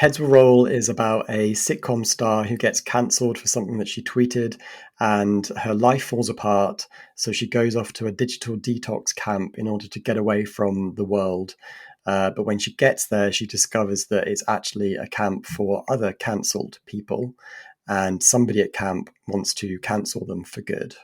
Heads Will Roll is about a sitcom star who gets cancelled for something that she tweeted, and her life falls apart. So she goes off to a digital detox camp in order to get away from the world. But when she gets there, she discovers that it's actually a camp for other cancelled people, and somebody at camp wants to cancel them for good.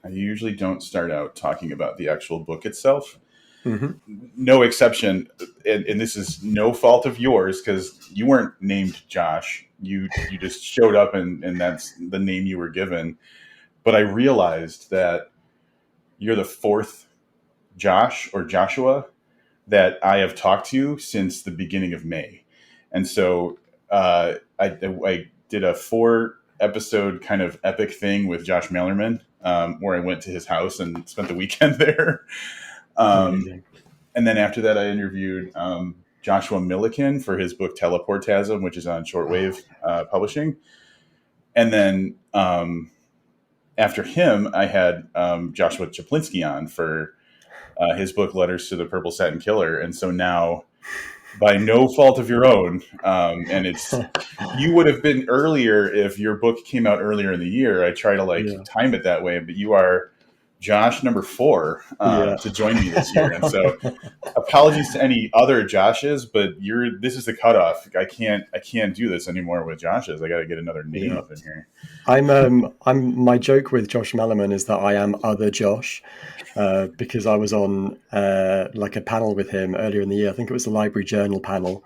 I usually don't start out talking about the actual book itself. Mm-hmm. No exception, and this is no fault of yours because you weren't named Josh. You just showed up, and that's the name you were given. But I realized that you're the fourth Josh or Joshua that I have talked to since the beginning of May. And so I did a 4-episode kind of epic thing with Josh Malerman, where I went to his house and spent the weekend there. And then after that, I interviewed Joshua Milliken for his book Teleportasm, which is on Shortwave Publishing. And then after him, I had Joshua Chaplinsky on for his book Letters to the Purple Satin Killer. And so now, by no fault of your own, and you would have been earlier if your book came out earlier in the year. I try to time it that way, but you are Josh number 4 to join me this year. And so apologies to any other Joshes, but this is the cutoff. I can't do this anymore with Joshes. I got to get another name up in here. My joke with Josh Mellerman is that I am other Josh, because I was on like a panel with him earlier in the year. I think it was the Library Journal panel.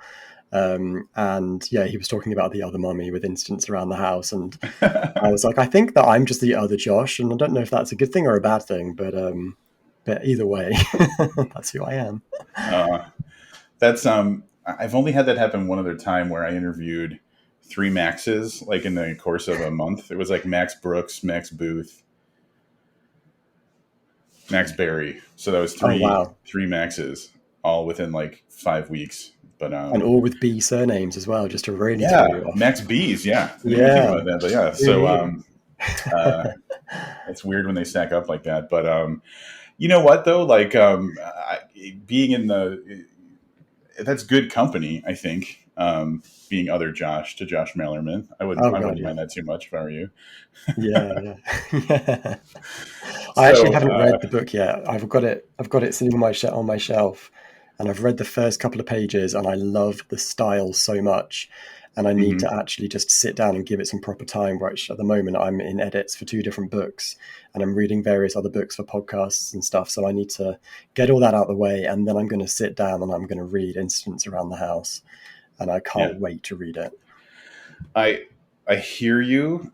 And he was talking about the other mummy with incidents around the house, and I was like, I think that I'm just the other Josh, and I don't know if that's a good thing or a bad thing, but either way, that's who I am. That's I've only had that happen one other time, where I interviewed 3 Maxes like in the course of a month. It was like Max Brooks, Max Booth, Max Berry. So that was 3 Maxes all within like 5 weeks. But and all with B surnames as well, just to really throw you off. Max B's, I didn't think about that, but so it's weird when they stack up like that. But you know what though, like being in that's good company, I think. Being other Josh to Josh Mellerman, I wouldn't mind that too much if I were you. Yeah. I actually haven't read the book yet. I've got it sitting on my shelf. And I've read the first couple of pages, and I love the style so much. And I need to actually just sit down and give it some proper time, which at the moment I'm in edits for 2 different books, and I'm reading various other books for podcasts and stuff. So I need to get all that out of the way, and then I'm going to sit down and I'm going to read Incidents Around the House. And I can't wait to read it. I hear you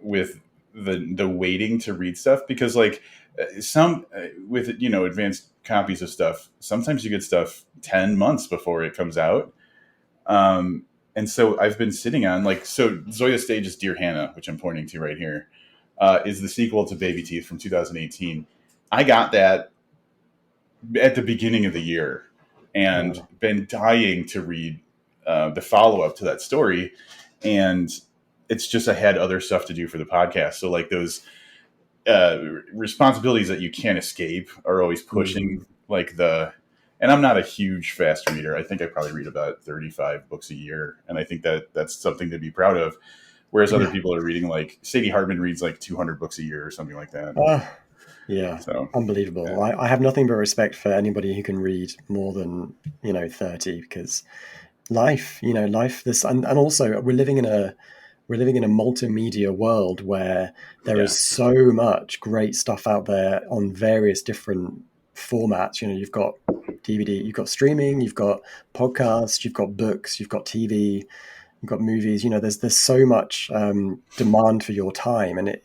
with the waiting to read stuff, because like some with advanced copies of stuff, sometimes you get stuff 10 months before it comes out. And so I've been sitting on Zoya Stage's Dear Hannah, which I'm pointing to right here, is the sequel to Baby Teeth from 2018. I got that at the beginning of the year and been dying to read the follow-up to that story. And it's just, I had other stuff to do for the podcast. So like those responsibilities that you can't escape are always pushing and I'm not a huge fast reader. I think I probably read about 35 books a year. And I think that that's something to be proud of. Whereas other people are reading, like Sadie Hartman reads like 200 books a year or something like that. So unbelievable. Yeah. I have nothing but respect for anybody who can read more than 30, because life this and also we're living in a multimedia world where there is so much great stuff out there on various different formats. You've got DVD, you've got streaming, you've got podcasts, you've got books, you've got TV, you've got movies. There's so much demand for your time, and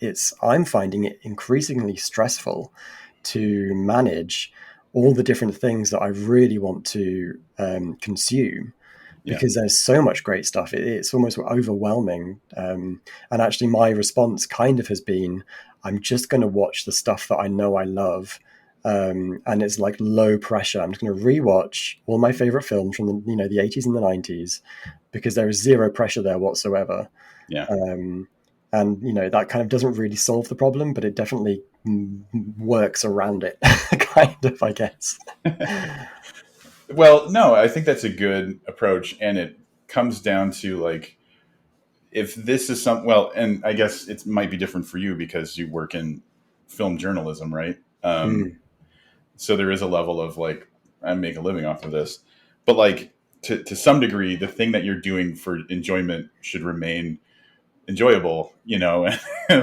I'm finding it increasingly stressful to manage all the different things that I really want to consume, because there's so much great stuff. It's almost overwhelming. And actually my response kind of has been, I'm just going to watch the stuff that I know I love. And it's like low pressure. I'm just going to rewatch all my favorite films from the 80s and the 90s, because there is zero pressure there whatsoever. And that kind of doesn't really solve the problem, but it definitely works around it, kind of, I guess. Well, no, I think that's a good approach, and comes down to like, if this is some, well, and I guess it might be different for you because you work in film journalism, right? So there is a level of like, I make a living off of this, but like to some degree, the thing that you're doing for enjoyment should remain enjoyable, you know.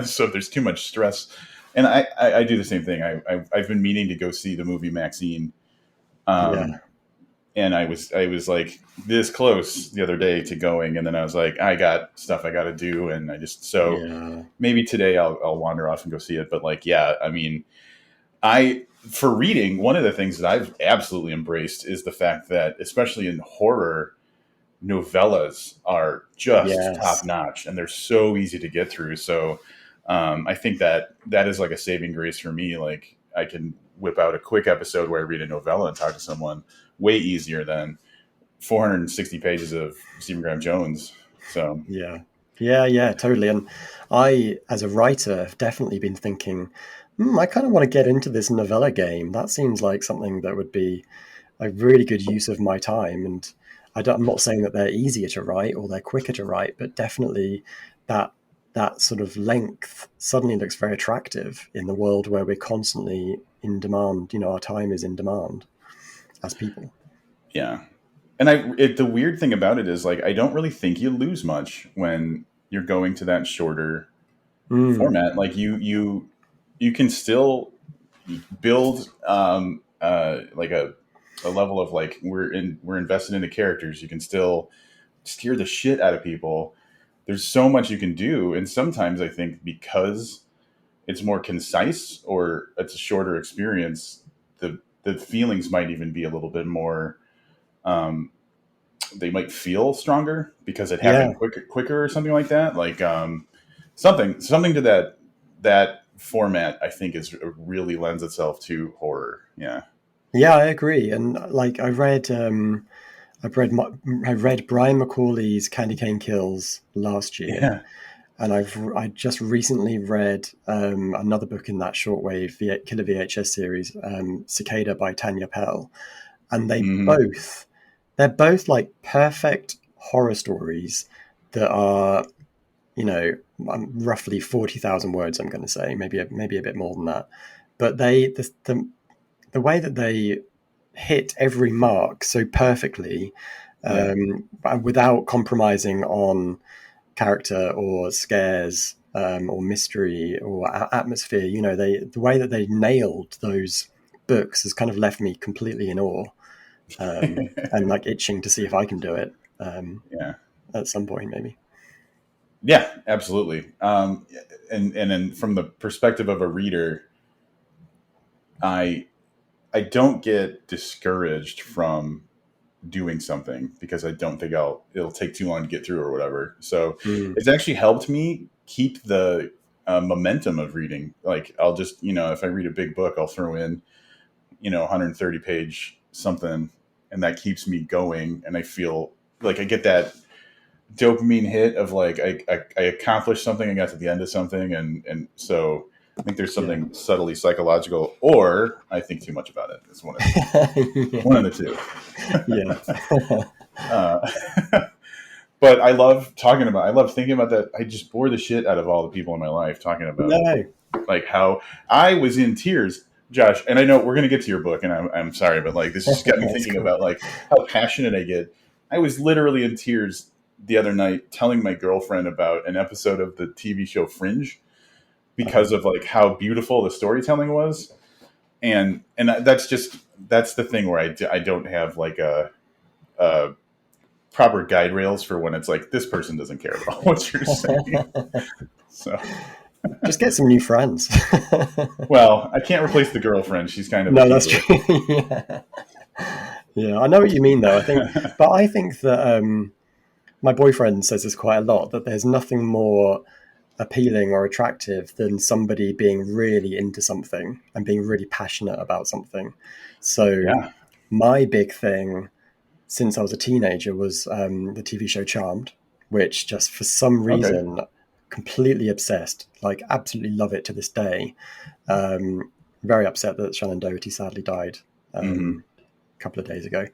So if there's too much stress, and I do the same thing. I've been meaning to go see the movie Maxine, Yeah. and I was like this close the other day to going, and then I was like, I got stuff I got to do, and I just, so Yeah. maybe today I'll wander off and go see it. But like, yeah, I mean, for reading, one of the things that I've absolutely embraced is the fact that, especially in horror, novellas are just top Yes. notch, and they're so easy to get through. So I think that is like a saving grace for me. Like, I can whip out a quick episode where I read a novella and talk to someone way easier than 460 pages of Stephen Graham Jones. So Yeah. Yeah, totally. And I, as a writer, have definitely been thinking, I kind of want to get into this novella game. That seems like something that would be a really good use of my time. And I'm not saying that they're easier to write or they're quicker to write, but definitely that that sort of length suddenly looks very attractive in the world where we're constantly in demand. Our time is in demand as people. yeah. And the weird thing about it is, like, I don't really think you lose much when you're going to that shorter Mm, format. Like, you can still build like a level of like, we're invested in the characters. You can still steer the shit out of people. There's so much you can do, and sometimes I think because it's more concise or it's a shorter experience, the feelings might even be a little bit more. Um, they might feel stronger because it yeah. happened quicker or something like that. Like, something to that format, I think, is really lends itself to horror. Yeah. Yeah, I agree. And like I read Brian McCauley's Candy Cane Kills last year, Yeah. and I just recently read another book in that shortwave Killer VHS series, Cicada by Tanya Pell, and Hmm. they're both like perfect horror stories that are, roughly 40,000 words. I'm going to say maybe a bit more than that, but the way that they hit every mark so perfectly, Yeah. without compromising on character or scares, or mystery or atmosphere. The way that they nailed those books has kind of left me completely in awe, and like itching to see if I can do it, Yeah. at some point, maybe. Yeah. Absolutely. And then from the perspective of a reader, I I don't get discouraged from doing something because I don't think it'll take too long to get through or whatever. So Mm, it's actually helped me keep the momentum of reading. Like, I'll just, if I read a big book, I'll throw in, 130 page something, and that keeps me going. And I feel like I get that dopamine hit of like, I accomplished something, I got to the end of something. And so I think there's yeah. something subtly psychological, or I think too much about it. It's one Yeah. of the two. Yeah. Uh, but I love thinking about that. I just bore the shit out of all the people in my life talking about No. like how I was in tears, Josh. And I know we're going to get to your book, and I'm sorry, but like, this just got me That's thinking cool. about like how passionate I get. I was literally in tears the other night telling my girlfriend about an episode of the TV show Fringe Uh-huh. because of like how beautiful the storytelling was. And that's the thing where I don't have like a proper guide rails for when it's like, this person doesn't care about what you're saying. So, Just get some new friends. well, I can't replace the girlfriend. She's kind of a No, that's keeper. true. Yeah. Yeah, I know what you mean, though. I think that my boyfriend says this quite a lot, that there's nothing more appealing or attractive than somebody being really into something and being really passionate about something. So Yeah. my big thing since I was a teenager was the TV show Charmed, which just for some Okay. reason completely obsessed, like absolutely love it to this day. Um, Very upset that Shannon Doherty sadly died Hmm. a couple of days ago,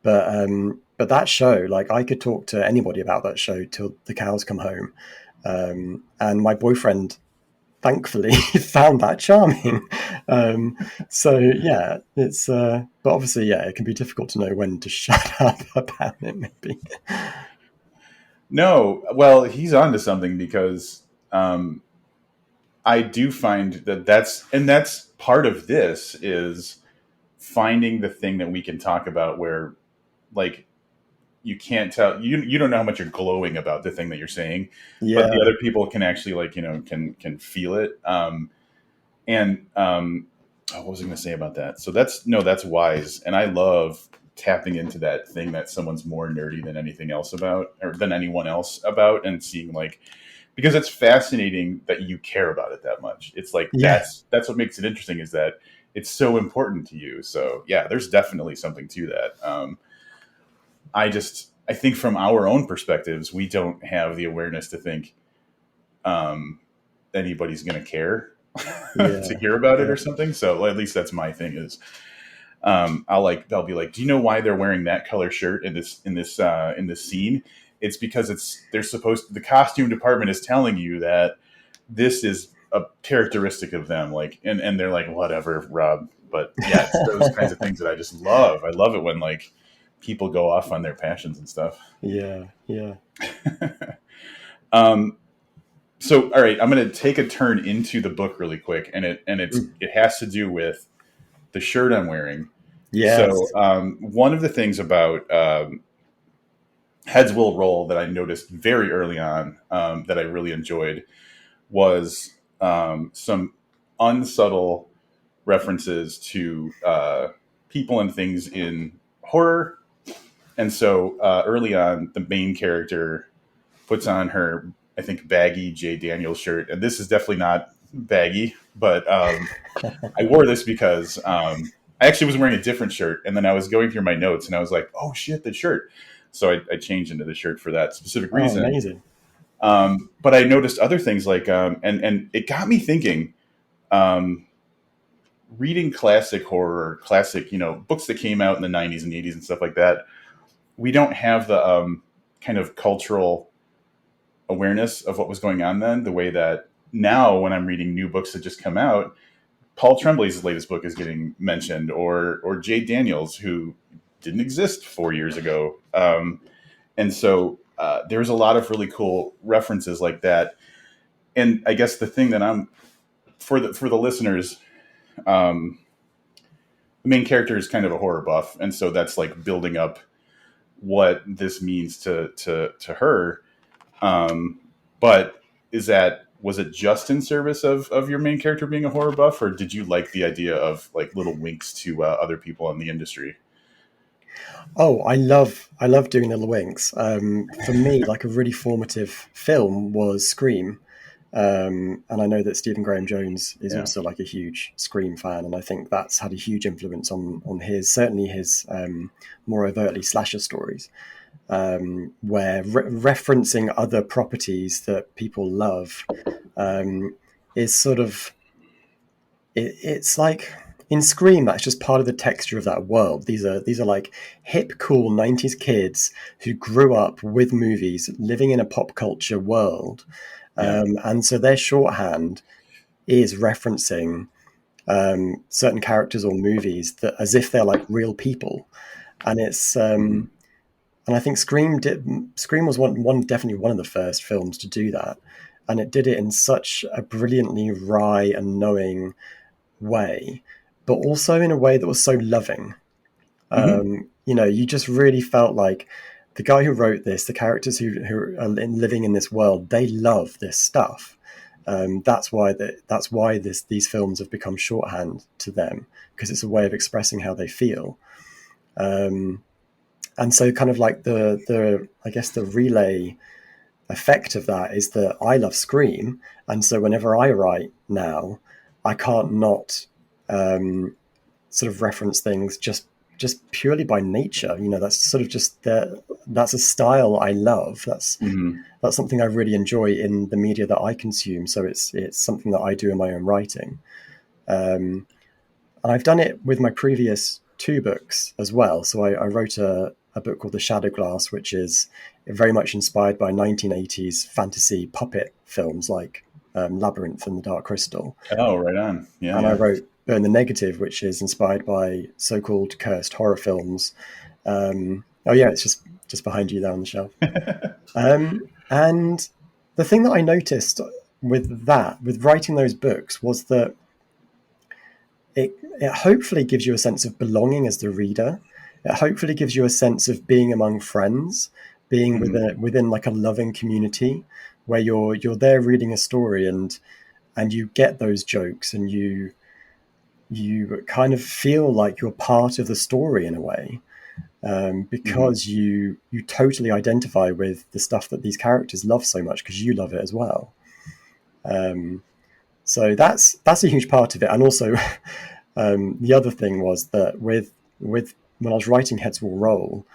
but but that show, like, I could talk to anybody about that show till the cows come home. And my boyfriend, thankfully, found that charming. So yeah, it's, but obviously, yeah, it can be difficult to know when to shut up about it, maybe. No, well, he's onto something because I do find that that's part of this is finding the thing that we can talk about where, like, you can't tell, you don't know how much you're glowing about the thing that you're saying, but the Yeah, other people can actually, like, can feel it. And what was I going to say about that? So that's wise, and I love tapping into that thing that someone's more nerdy than anything else about, or than anyone else about, and seeing, like, because it's fascinating that you care about it that much. It's like yeah, that's what makes it interesting, is that it's so important to you. So yeah, there's definitely something to that. I think from our own perspectives, we don't have the awareness to think um, anybody's going to care to yeah, hear about it yeah, or something. So at least that's my thing is, I'll be like, do you know why they're wearing that color shirt in this scene? It's because the costume department is telling you that this is a characteristic of them. Like, and they're like, whatever, Rob. But yeah, it's those kinds of things that I just love. I love it when, like, people go off on their passions and stuff. yeah, yeah. um, so all right, I'm going to take a turn into the book really quick, and Mm. it has to do with the shirt I'm wearing. So Yes. one of the things about Heads Will Roll that I noticed very early on, that I really enjoyed, was some unsubtle references to people and things in horror. And so early on, the main character puts on her, I think, baggy J. Daniels shirt. And this is definitely not baggy, but I wore this because I actually was wearing a different shirt. And then I was going through my notes and I was like, oh shit, the shirt. So I changed into the shirt for that specific Oh, reason. amazing. But I noticed other things, like, and it got me thinking, um, reading classic horror, classic, books that came out in the 90s and 80s and stuff like that. We don't have the kind of cultural awareness of what was going on then, the way that now when I'm reading new books that just come out, Paul Tremblay's latest book is getting mentioned, or Jay Daniels, who didn't exist 4 years ago. And so there's a lot of really cool references like that. And I guess the thing that I'm, for the listeners, um, the main character is kind of a horror buff, and so that's like building up what this means to her. But was it just in service of your main character being a horror buff, or did you like the idea of, like, little winks to other people in the industry? Oh, I love doing little winks. For me, like, a really formative film was Scream. And I know that Stephen Graham Jones is Yeah. also, like, a huge Scream fan, and I think that's had a huge influence on his, certainly his, more overtly slasher stories, where referencing other properties that people love, is sort of, it's like, in Scream, that's just part of the texture of that world. These are like hip, cool '90s kids who grew up with movies, living in a pop culture world, Yeah. and so their shorthand is referencing certain characters or movies that as if they're like real people, and it's Mm-hmm. and I think Scream was definitely one of the first films to do that, and it did it in such a brilliantly wry and knowing way, but also in a way that was so loving. Mm-hmm. You just really felt like the guy who wrote this, the characters who are living in this world, they love this stuff. That's why these films have become shorthand to them, because it's a way of expressing how they feel. Um, and so, kind of like the I guess the relay effect of that is that I love Scream, and so whenever I write now, I can't not sort of reference things just purely by nature. That's sort of just that's a style I love. Mm-hmm. That's something I really enjoy in the media that I consume. So it's something that I do in my own writing. And I've done it with my previous two books as well. So I wrote a book called The Shadow Glass, which is very much inspired by 1980s fantasy puppet films like Labyrinth and The Dark Crystal. Oh, right on. Yeah, And I yeah. wrote Burn the Negative, which is inspired by so-called cursed horror films. Oh yeah, it's just behind you there on the shelf. And the thing that I noticed with writing those books, was that it hopefully gives you a sense of belonging as the reader. It hopefully gives you a sense of being among friends, being Mhm. within like a loving community where you're there reading a story, and you get those jokes, and you kind of feel like you're part of the story in a way, Mhm. because you totally identify with the stuff that these characters love so much because you love it as well. Um, so that's a huge part of it. And also, the other thing was that with when I was writing Heads Will Roll,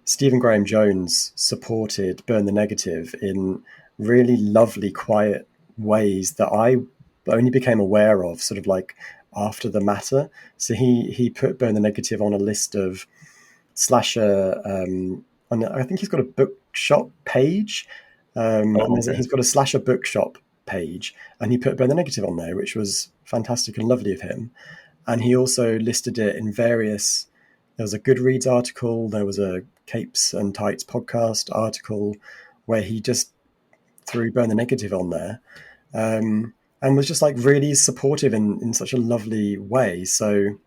Stephen Graham Jones supported Burn the Negative in really lovely, quiet ways that I only became aware of sort of like after the matter. So he put Burn the Negative on a list of slasher. And I think he's got a bookshop page, and Oh, okay. he's got a slasher bookshop page, and he put Burn the Negative on there, which was fantastic and lovely of him. And he also listed it in various. There was a Goodreads article. There was a Capes and Tights podcast article where he just threw Burn the Negative on there, and was just like really supportive in such a lovely way. So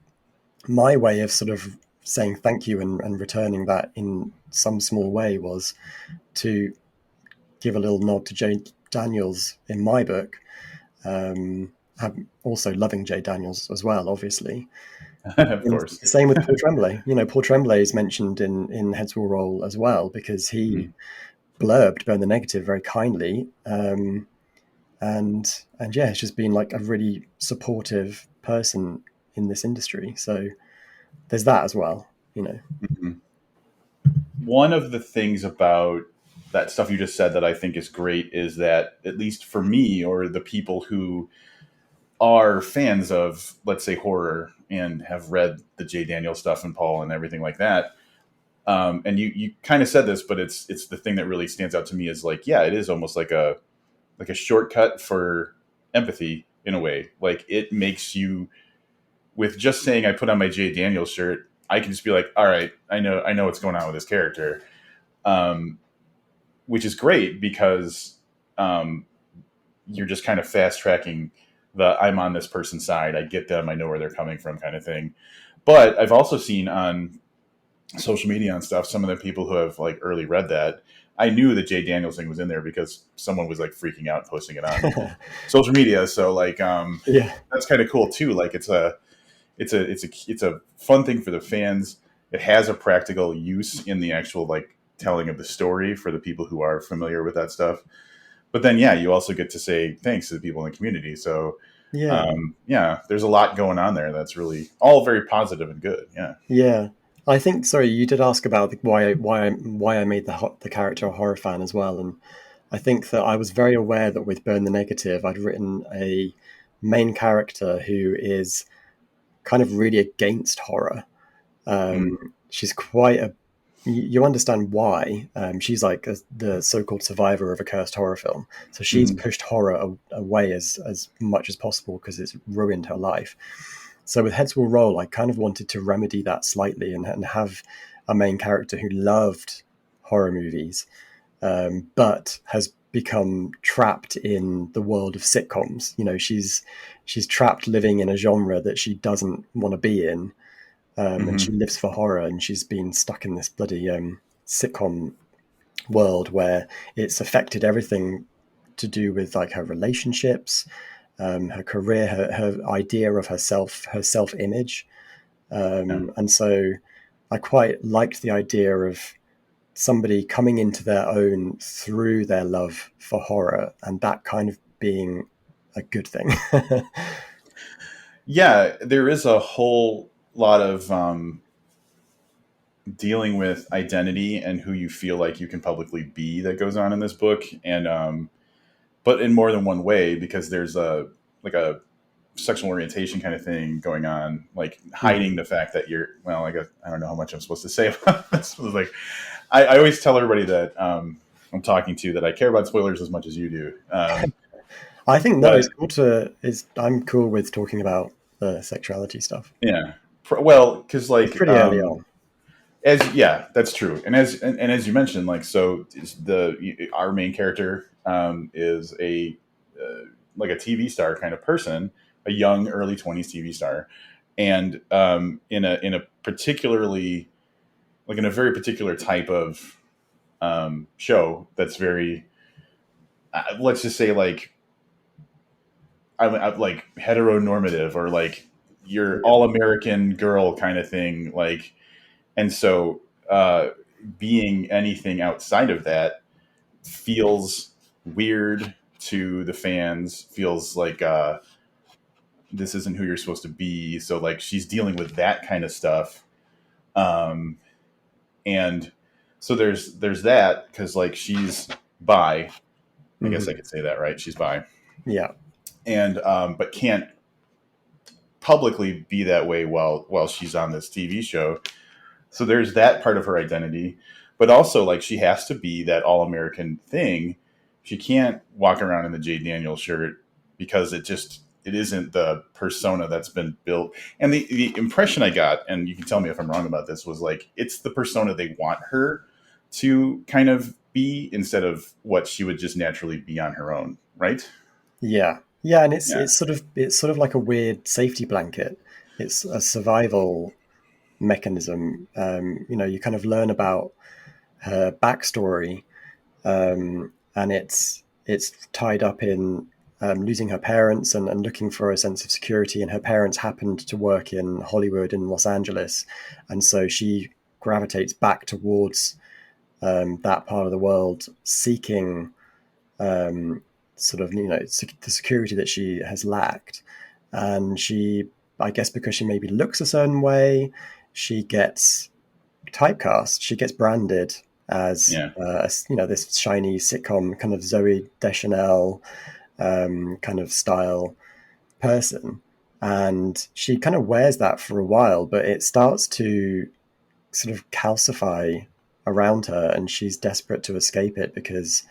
my way of sort of saying thank you and returning that in some small way was to give a little nod to Jay Daniels in my book. I'm also loving Jay Daniels as well, obviously. Of And course. the same with Paul Tremblay. Paul Tremblay is mentioned in Heads Will Roll as well, because he Mhm. blurbed Burn the Negative very kindly. And yeah, it's just been like a really supportive person in this industry. So there's that as well. Mhm. One of the things about that stuff you just said that I think is great is that, at least for me, or the people who are fans of, let's say, horror and have read the J. Daniel stuff and Paul and everything like that. And you kind of said this, but it's the thing that really stands out to me is like, yeah, it is almost like a shortcut for empathy in a way. Like, it makes you, with just saying I put on my J. Daniel shirt, I can just be like, all right, I know what's going on with this character, um, which is great because um, you're just kind of fast tracking the I'm on this person's side. I get them. I know where they're coming from, kind of thing. But I've also seen on social media and stuff, some of the people who have like early read that, I knew the Jay Daniels thing was in there because someone was like freaking out and posting it on social media. So like, Yeah. that's kind of cool too. Like, it's a fun thing for the fans. It has a practical use in the actual like telling of the story for the people who are familiar with that stuff. But then, yeah, you also get to say thanks to the people in the community. So, Yeah. yeah, there's a lot going on there that's really all very positive and good. Yeah. Yeah. I think, sorry, you did ask about why I made the character a horror fan as well, and I think that I was very aware that with Burn the Negative, I'd written a main character who is kind of really against horror. Mm, She's quite a you understand why. She's like the so-called survivor of a cursed horror film, so she's mm, pushed horror away as much as possible because it's ruined her life. So with Heads Will Roll, I kind of wanted to remedy that slightly, and have a main character who loved horror movies, but has become trapped in the world of sitcoms. She's trapped living in a genre that she doesn't want to be in, and she hmm. lives for horror, and she's been stuck in this bloody sitcom world where it's affected everything to do with like her relationships, her career, her idea of herself, her self image. Yeah. And so I quite liked the idea of somebody coming into their own through their love for horror, and that kind of being a good thing. Yeah, there is a whole lot of dealing with identity and who you feel like you can publicly be that goes on in this book, and but in more than one way, because there's a like a sexual orientation kind of thing going on, like hiding the fact that you're, well, I guess, I don't know how much I'm supposed to say about this. Like, I always tell everybody that I'm talking to that I care about spoilers as much as you do. I think no, but it's cool to. I'm cool with talking about the sexuality stuff. yeah, well, because It's like pretty early on. as yeah, that's true. And as you mentioned, like, so our main character is a like a TV star kind of person, a young early 20s TV star, and in a particularly, like, in a very particular type of show that's very let's just say, like, I'm like heteronormative, or like your Yeah. all American girl kind of thing, like. And so being anything outside of that feels weird to the fans, feels like this isn't who you're supposed to be. So, like, she's dealing with that kind of stuff. Um, and so there's that, because, like, she's bi. I guess I Hmm. could say that, right? She's bi. Yeah. And but can't publicly be that way while she's on this TV show. So there's that part of her identity, but also, like, she has to be that all American thing. She can't walk around in the J. Daniels shirt, because it isn't the persona that's been built. And the impression I got, and you can tell me if I'm wrong about this, was like it's the persona they want her to kind of be, instead of what she would just naturally be on her own, right? Yeah. Yeah, and Yeah. it's sort of like a weird safety blanket. It's a survival mechanism. You kind of learn about her backstory, and it's tied up in losing her parents and looking for a sense of security. And her parents happened to work in Hollywood in Los Angeles, and so she gravitates back towards that part of the world, seeking um, sort of the security that she has lacked. And she, I guess, because she maybe looks a certain way, she gets typecast. She gets branded as Yeah. this shiny sitcom kind of Zoe Deschanel kind of style person, and she kind of wears that for a while, but it starts to sort of calcify around her, and she's desperate to escape it because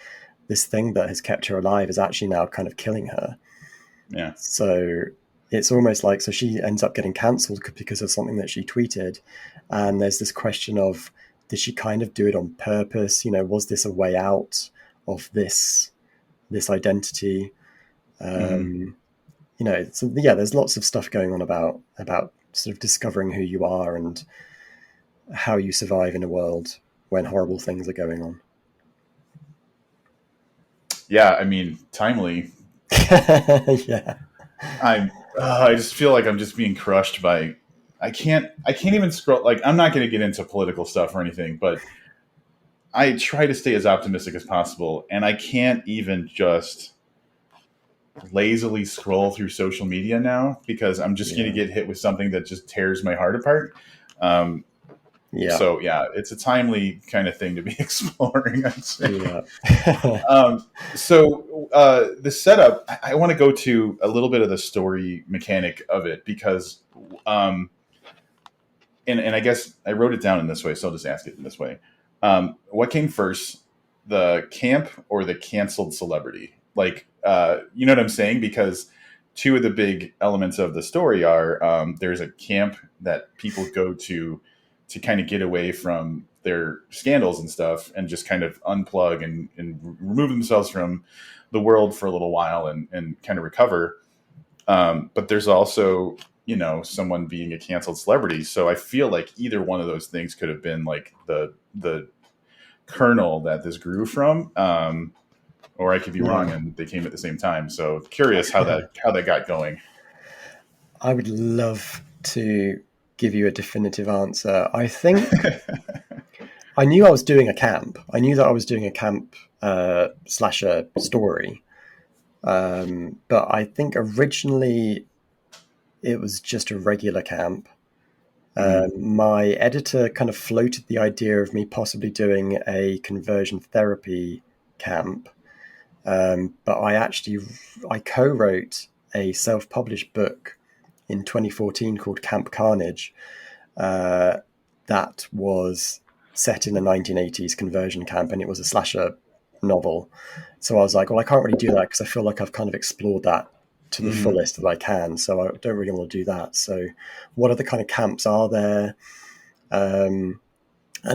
this thing that has kept her alive is actually now kind of killing her. Yeah. So it's almost like, so she ends up getting cancelled because of something that she tweeted. And there's this question of, did she kind of do it on purpose? Was this a way out of this identity? Mm-hmm. So yeah, there's lots of stuff going on about sort of discovering who you are and how you survive in a world when horrible things are going on. Yeah. I mean, timely. Yeah. I just feel like I'm just being crushed by. I can't even scroll. Like, I'm not going to get into political stuff or anything, but I try to stay as optimistic as possible, and I can't even just lazily scroll through social media now, because I'm just going to Yeah. get hit with something that just tears my heart apart. Um, Yeah. so yeah, it's a timely kind of thing to be exploring, I'd say. Yeah. The setup, I want to go to a little bit of the story mechanic of it, because, um, and I guess I wrote it down in this way, so I'll just ask it in this way. What came first, the camp or the canceled celebrity? Like, you know what I'm saying? Because two of the big elements of the story are, there's a camp that people go to kind of get away from their scandals and stuff, and just kind of unplug and remove themselves from the world for a little while, and kind of recover. But there's also, someone being a canceled celebrity. So I feel like either one of those things could have been like the kernel that this grew from. Or I could be wrong, Yeah. and they came at the same time. So curious how that got going. I would love to give you a definitive answer. I think I knew I was doing a camp. I knew that I was doing a camp slasher story. But I think originally it was just a regular camp. Mm-hmm. My editor kind of floated the idea of me possibly doing a conversion therapy camp. But I co-wrote a self-published book in 2014 called Camp Carnage, that was set in a 1980s conversion camp, and it was a slasher novel. So I was like, well, I can't really do that because I feel like I've kind of explored that to the Mm-hmm. fullest that I can. So I don't really want to do that. So what other kind of camps are there? And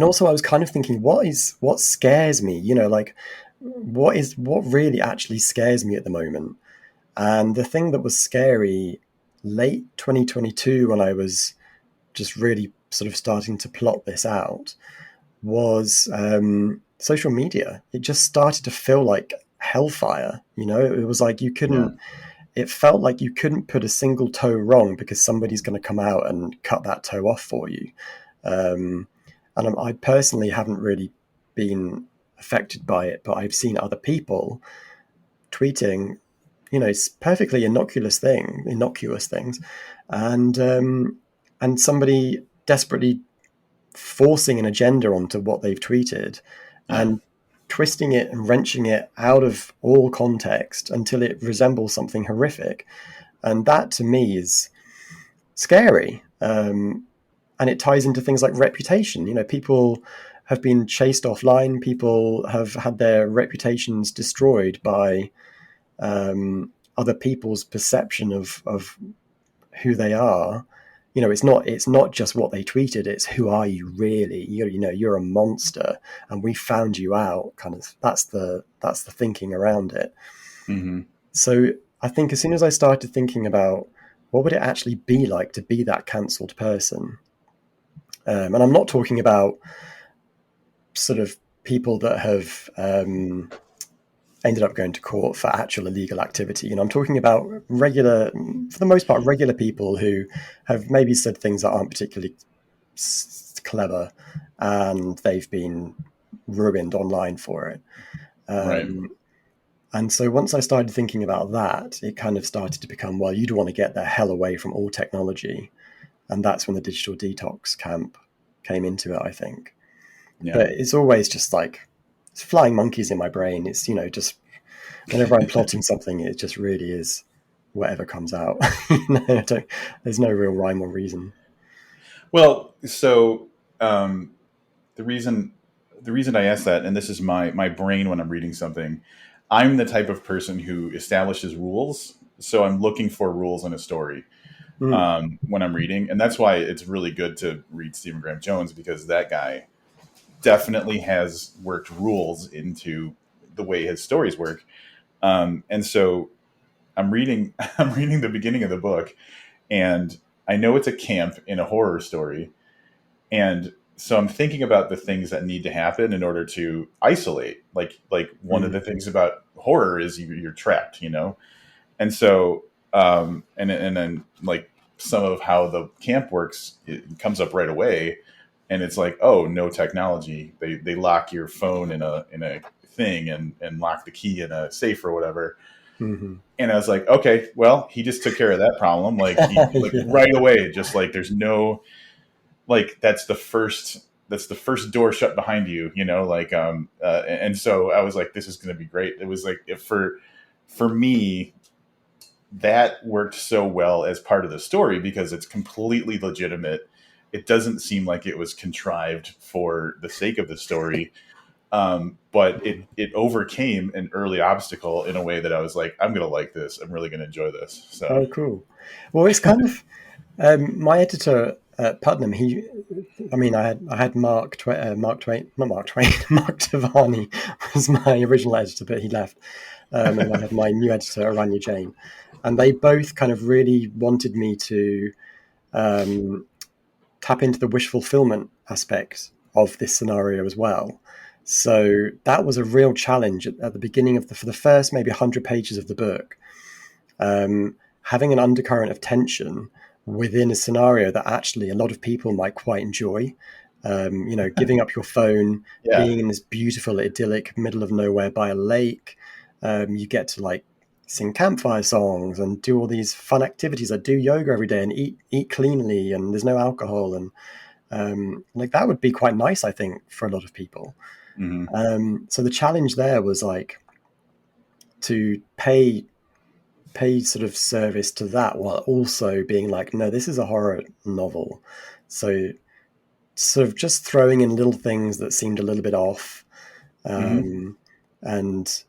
also I was kind of thinking, what scares me? Like what really actually scares me at the moment? And the thing that was scary late 2022, when I was just really sort of starting to plot this out, was social media. It just started to feel like hellfire. It was like Yeah. it felt like you couldn't put a single toe wrong because somebody's going to come out and cut that toe off for you. And I personally haven't really been affected by it, but I've seen other people tweeting, it's perfectly innocuous things, and somebody desperately forcing an agenda onto what they've tweeted Yeah. and twisting it and wrenching it out of all context until it resembles something horrific. And that to me is scary. And it ties into things like reputation. People have been chased offline. People have had their reputations destroyed by other people's perception of who they are. It's not just what they tweeted. It's who are you really? You're a monster, and we found you out. Kind of that's the thinking around it. Mm-hmm. So I think as soon as I started thinking about what would it actually be like to be that cancelled person, and I'm not talking about sort of people that have ended up going to court for actual illegal activity. I'm talking about for the most part, regular people who have maybe said things that aren't particularly clever, and they've been ruined online for it. Right. And so once I started thinking about that, it kind of started to become, well, you'd want to get the hell away from all technology. And that's when the digital detox camp came into it, I think. Yeah. But it's always just like, it's flying monkeys in my brain. It's, just whenever I'm plotting something, it just really is whatever comes out. There's no real rhyme or reason. Well, so um, the reason I ask that, and this is my brain when I'm reading something, I'm the type of person who establishes rules. So I'm looking for rules in a story Mm, when I'm reading, and that's why it's really good to read Stephen Graham Jones, because that guy definitely has worked rules into the way his stories work. And so I'm reading I'm reading the beginning of the book, and I know it's a camp in a horror story, and so I'm thinking about the things that need to happen in order to isolate. Like one of mm, the things about horror is you're trapped, and so and then like some of how the camp works, it comes up right away, and it's like, oh, no technology. They lock your phone in a thing, and lock the key in a safe or whatever. mm-hmm. And I was like, okay, well, he just took care of that problem. Like he like Yeah. right away, just like there's no, like that's the first door shut behind you, like and so I was like, this is going to be great. It was like, for me, that worked so well as part of the story because it's completely legitimate. It doesn't seem like it was contrived for the sake of the story. But Mm. it overcame an early obstacle in a way that I was like, I'm going to like this. I'm really going to enjoy this. So Oh, cool. Well, it's kind of my editor at Putnam. I had Mark Twain, not Mark Twain, Mark Tavani was my original editor, but he left. And I had my new editor, Aranya Jain, and they both kind of really wanted me to um, tap into the wish fulfillment aspect of this scenario as well. So that was a real challenge at the beginning for the first maybe 100 pages of the book, having an undercurrent of tension within a scenario that actually a lot of people might quite enjoy. Giving up your phone, yeah. being in this beautiful, idyllic middle of nowhere by a lake. You get to like sing campfire songs and do all these fun activities. I do yoga every day and eat cleanly, and there's no alcohol, and like that would be quite nice, I think, for a lot of people. Hmm. So the challenge there was like to pay paid sort of service to that while also being like, no, this is a horror novel. So sort of just throwing in little things that seemed a little bit off, Mm-hmm. and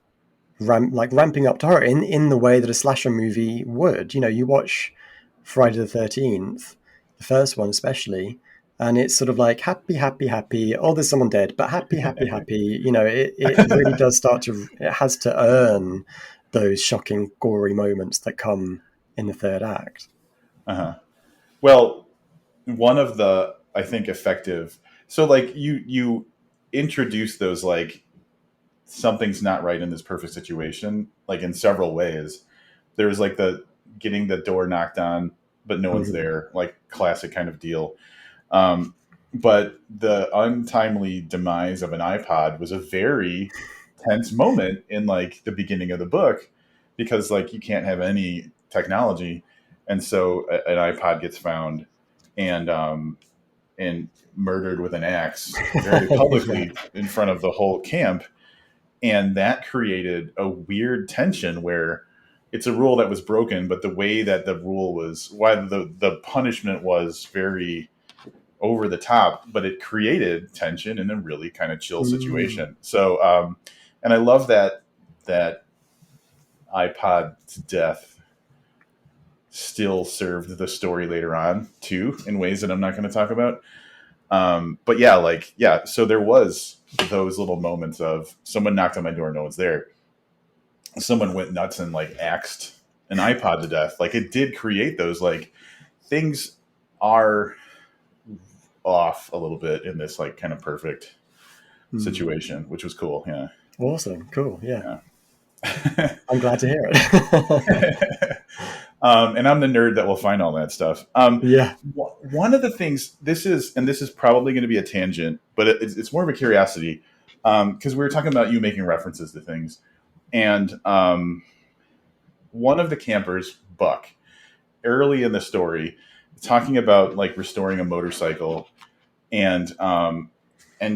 ramping up to horror in the way that a slasher movie would. You know, you watch Friday the 13th, the first one especially, and it's sort of like happy, happy, happy. Oh, there's someone dead, but happy, happy, happy. You know, it really does it has to earn those shocking, gory moments that come in the third act. Uh-huh. Well, one of the, I think, effective, so like you introduce those, like, something's not right in this perfect situation, like in several ways. There's like the getting the door knocked on but no one's Mhm. there, like classic kind of deal. um, but the untimely demise of an iPod was a very tense moment in like the beginning of the book, because like you can't have any technology, and so an iPod gets found, and and murdered with an axe very Yeah. publicly in front of the whole camp. And that created a weird tension where it's a rule that was broken, but the way that the rule was, why the punishment was very over the top, but it created tension in a really kind of chill Mm. situation. So and I love that iPod's death still served the story later on too, in ways that I'm not going to talk about. But yeah, like, yeah, so there was those little moments of someone knocked on my door, no one's there. Someone went nuts and like axed an iPod to death. Like, it did create those, like, things are off a little bit in this like kind of perfect Mm. situation, which was cool. Yeah. Awesome. Cool. Yeah. Yeah. I'm glad to hear it. And I'm the nerd that will find all that stuff. Yeah. One of the things, this is probably going to be a tangent, but it's more of a curiosity, because we were talking about you making references to things, and one of the campers, Buck, early in the story, talking about like restoring a motorcycle, and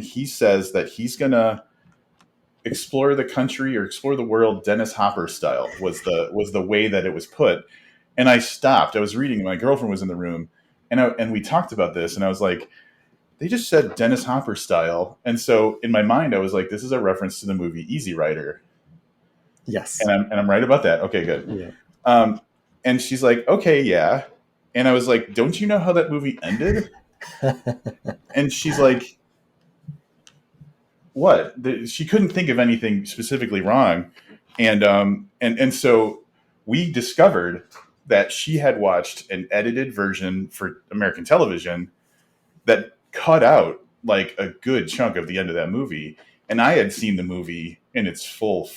he says that he's gonna explore the country or explore the world Dennis Hopper style, was the way that it was put. And I stopped. I was reading. My girlfriend was in the room, and we talked about this. And I was like, they just said Dennis Hopper style. And so in my mind, I was like, this is a reference to the movie Easy Rider. Yes. And I'm right about that. Okay, good. Yeah. Um, and she's like, okay, yeah. And I was like, don't you know how that movie ended? And she's like, what? She couldn't think of anything specifically wrong. And so we discovered that she had watched an edited version for American television that cut out like a good chunk of the end of that movie, and I had seen the movie in its full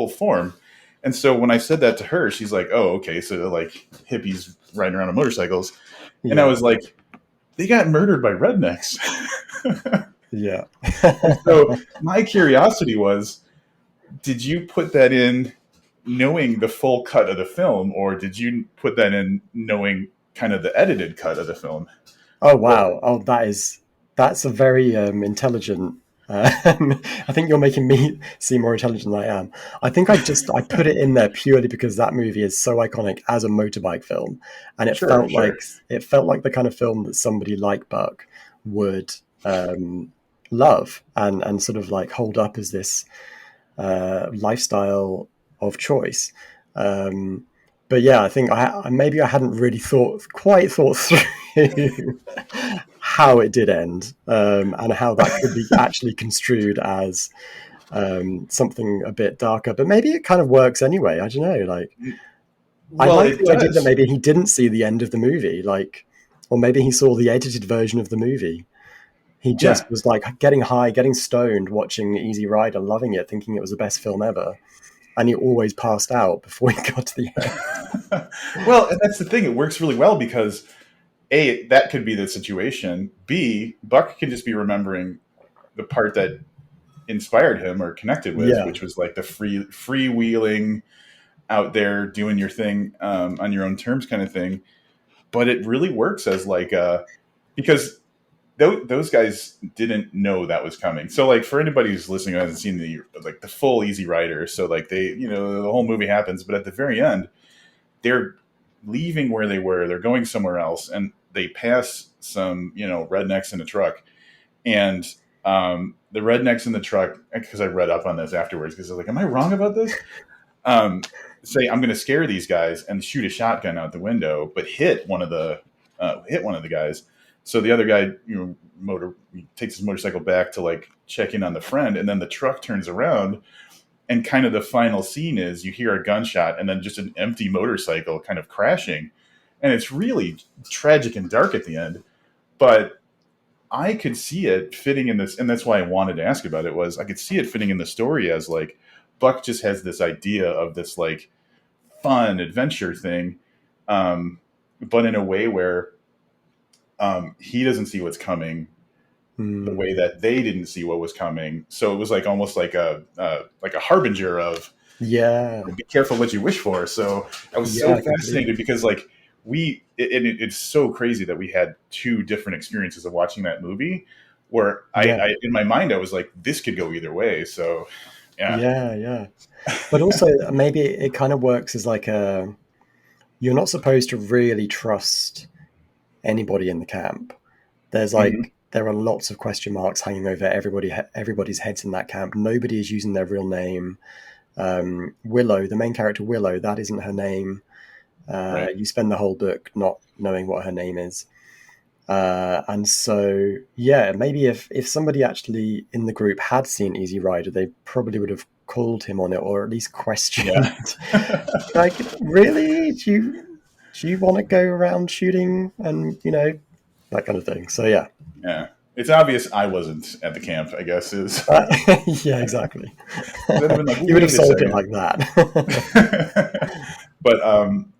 form. And so when I said that to her, she's like, "Oh, okay, so like hippies riding around on motorcycles," and I Yeah. was like, "They got murdered by rednecks." Yeah. And so my curiosity was, did you put that in knowing the full cut of the film, or did you put that in knowing kind of the edited cut of the film? Oh What? wow! Oh, that's a very intelligent. I think you're making me seem more intelligent than I am. I think I put it in there purely because that movie is so iconic as a motorbike film, and Sure, sure. it felt like the kind of film that somebody like Buck would love and sort of like hold up as this lifestyle of choice. Um, but yeah, I think maybe I hadn't really quite thought through how it did end, and how that could be actually construed as something a bit darker. But maybe it kind of works anyway. I don't know. Like, I Well, like it the idea that does. maybe he didn't see the end of the movie, like, or maybe he saw the edited version of the movie. He just Yeah. was like getting high, getting stoned, watching Easy Rider, loving it, thinking it was the best film ever, and he always passed out before he got to the end. Well, and that's the thing. It works really well because A, that could be the situation. B, Buck can just be remembering the part that inspired him or connected with, Yeah, which was like the freewheeling out there doing your thing, on your own terms kind of thing. But it really works as like a, because those guys didn't know that was coming. So like for anybody who's listening who hasn't seen the full Easy Rider, so like they, the whole movie happens, but at the very end, they're leaving where they were. They're going somewhere else, and they pass some, rednecks in a truck. And the rednecks in the truck, because I read up on this afterwards, because I was like, am I wrong about this? Say, I'm going to scare these guys and shoot a shotgun out the window, but hit one of the guys. So the other guy, takes his motorcycle back to like check in on the friend, and then the truck turns around, and kind of the final scene is you hear a gunshot and then just an empty motorcycle kind of crashing, and it's really tragic and dark at the end. But I could see it fitting in this, and that's why I wanted to ask about it, was I could see it fitting in the story as like Buck just has this idea of this like fun adventure thing, but in a way where he doesn't see what's coming the way that they didn't see what was coming. So it was like almost like a harbinger of, be careful what you wish for. So I was so fascinated because like it's so crazy that we had two different experiences of watching that movie where I in my mind I was like, this could go either way. So yeah. But also maybe it kind of works as like you're not supposed to really trust anybody in the camp. There's like there are lots of question marks hanging over everybody's heads in that camp. Nobody is using their real name. Willow, the main character Willow, that isn't her name. Right. You spend the whole book not knowing what her name is. And so, maybe if somebody actually in the group had seen Easy Rider, they probably would have called him on it, or at least questioned. Like, really? Do you want to go around shooting and, that kind of thing? So, yeah. Yeah. It's obvious I wasn't at the camp, I guess, is. Yeah, exactly. Like, you would have solved it like that. But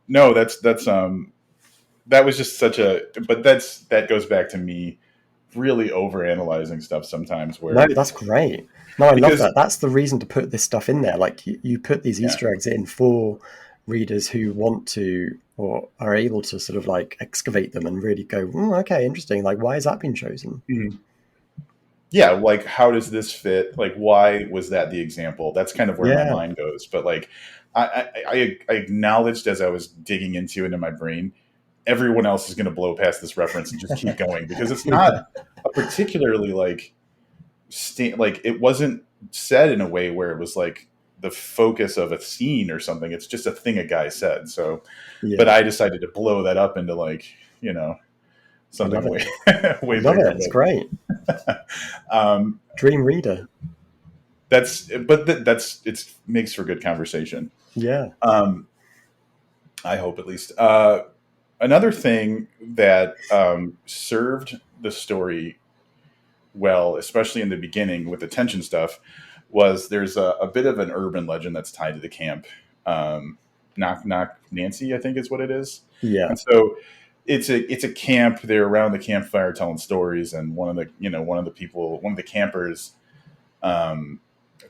no, that was just such a. But that goes back to me really overanalyzing stuff sometimes. Where no, that's great. No, I love that. That's the reason to put this stuff in there. Like you put these Easter eggs in for readers who want to or are able to sort of like excavate them and really go, okay, interesting. Like, why has that been chosen? Mm-hmm. Yeah, like how does this fit? Like, why was that the example? That's kind of where my mind goes. But like, I acknowledged as I was digging into it in my brain, everyone else is going to blow past this reference and just keep going because it's not a particularly like it wasn't said in a way where it was like the focus of a scene or something. It's just a thing a guy said. So, but I decided to blow that up into like, something way bigger. It's great. Dream reader. It makes for good conversation. Yeah. I hope at least. Another thing that served the story well, especially in the beginning with the tension stuff, was there's a bit of an urban legend that's tied to the camp. Knock Knock Nancy, I think is what it is. Yeah. And so it's a camp. They're around the campfire telling stories, and one of the campers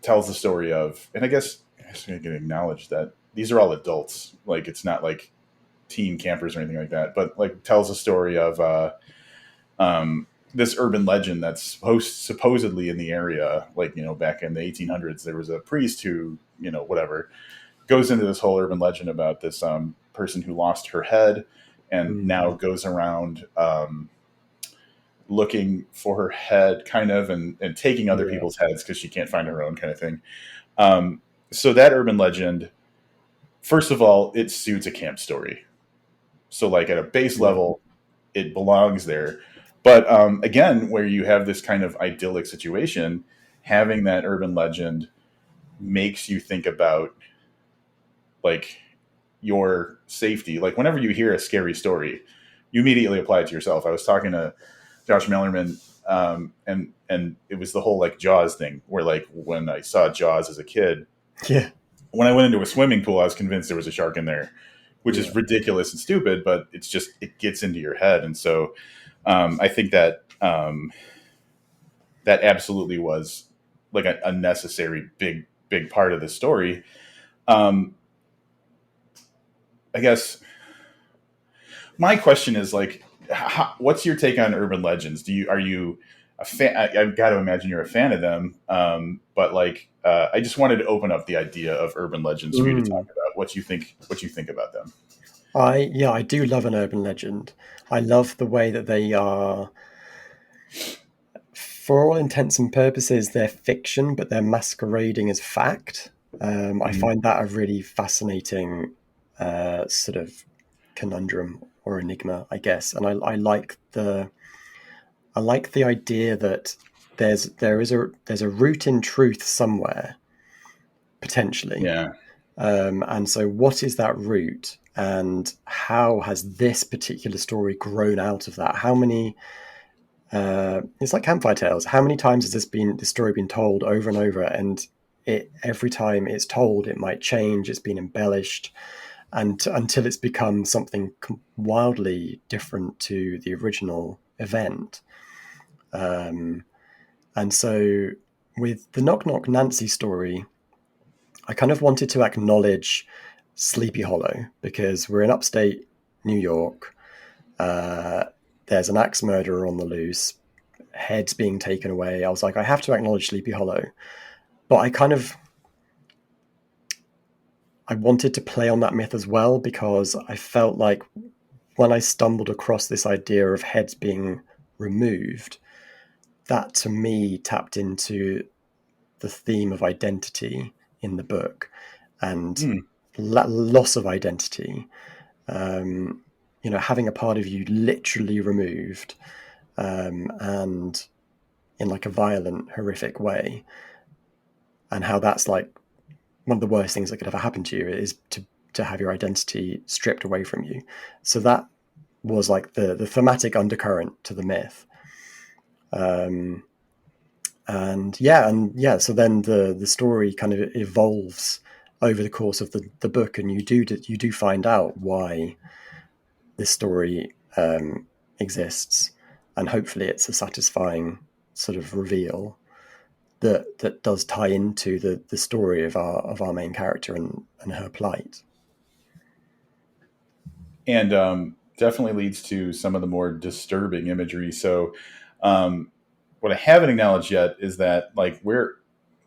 tells the story of, and I guess I can acknowledge that these are all adults. Like it's not like teen campers or anything like that, but like tells a story of this urban legend that's supposedly in the area. Like, back in the 1800s, there was a priest who, whatever, goes into this whole urban legend about this person who lost her head and now goes around looking for her head kind of and taking other people's heads because she can't find her own kind of thing. So that urban legend, first of all, it suits a camp story. So like at a base level, it belongs there. But again, where you have this kind of idyllic situation, having that urban legend makes you think about like your safety. Like whenever you hear a scary story, you immediately apply it to yourself. I was talking to Josh Mellerman, and it was the whole like Jaws thing, where like when I saw Jaws as a kid, when I went into a swimming pool, I was convinced there was a shark in there, which is ridiculous and stupid, but it's just, it gets into your head. And so I think that that absolutely was like a necessary big part of the story. I guess my question is like, what's your take on urban legends? Are you a fan? I've got to imagine you're a fan of them. But like, I just wanted to open up the idea of urban legends for you to talk about what you think about them. I do love an urban legend. I love the way that they are, for all intents and purposes, they're fiction, but they're masquerading as fact. I Mhm. find that a really fascinating sort of conundrum or enigma, I guess. And I like the idea that there's a root in truth somewhere potentially. Yeah. And so, what is that root, and how has this particular story grown out of that? How many? It's like campfire tales. How many times has this story been told over and over? And every time it's told, it might change. It's been embellished, and until it's become something wildly different to the original event. Um, and so, with the Knock Knock Nancy story, I kind of wanted to acknowledge Sleepy Hollow because we're in upstate New York. Uh, there's an axe murderer on the loose, heads being taken away. I was like, I have to acknowledge Sleepy Hollow, but I wanted to play on that myth as well because I felt like when I stumbled across this idea of heads being removed, that to me tapped into the theme of identity in the book and Mm. loss of identity. Um, having a part of you literally removed, and in like a violent, horrific way, and how that's like one of the worst things that could ever happen to you is to have your identity stripped away from you. So that was like the thematic undercurrent to the myth. Um, and so then the story kind of evolves over the course of the book, and you do find out why this story exists, and hopefully it's a satisfying sort of reveal that does tie into the story of our main character and her plight. And definitely leads to some of the more disturbing imagery. So, what I haven't acknowledged yet is that like we're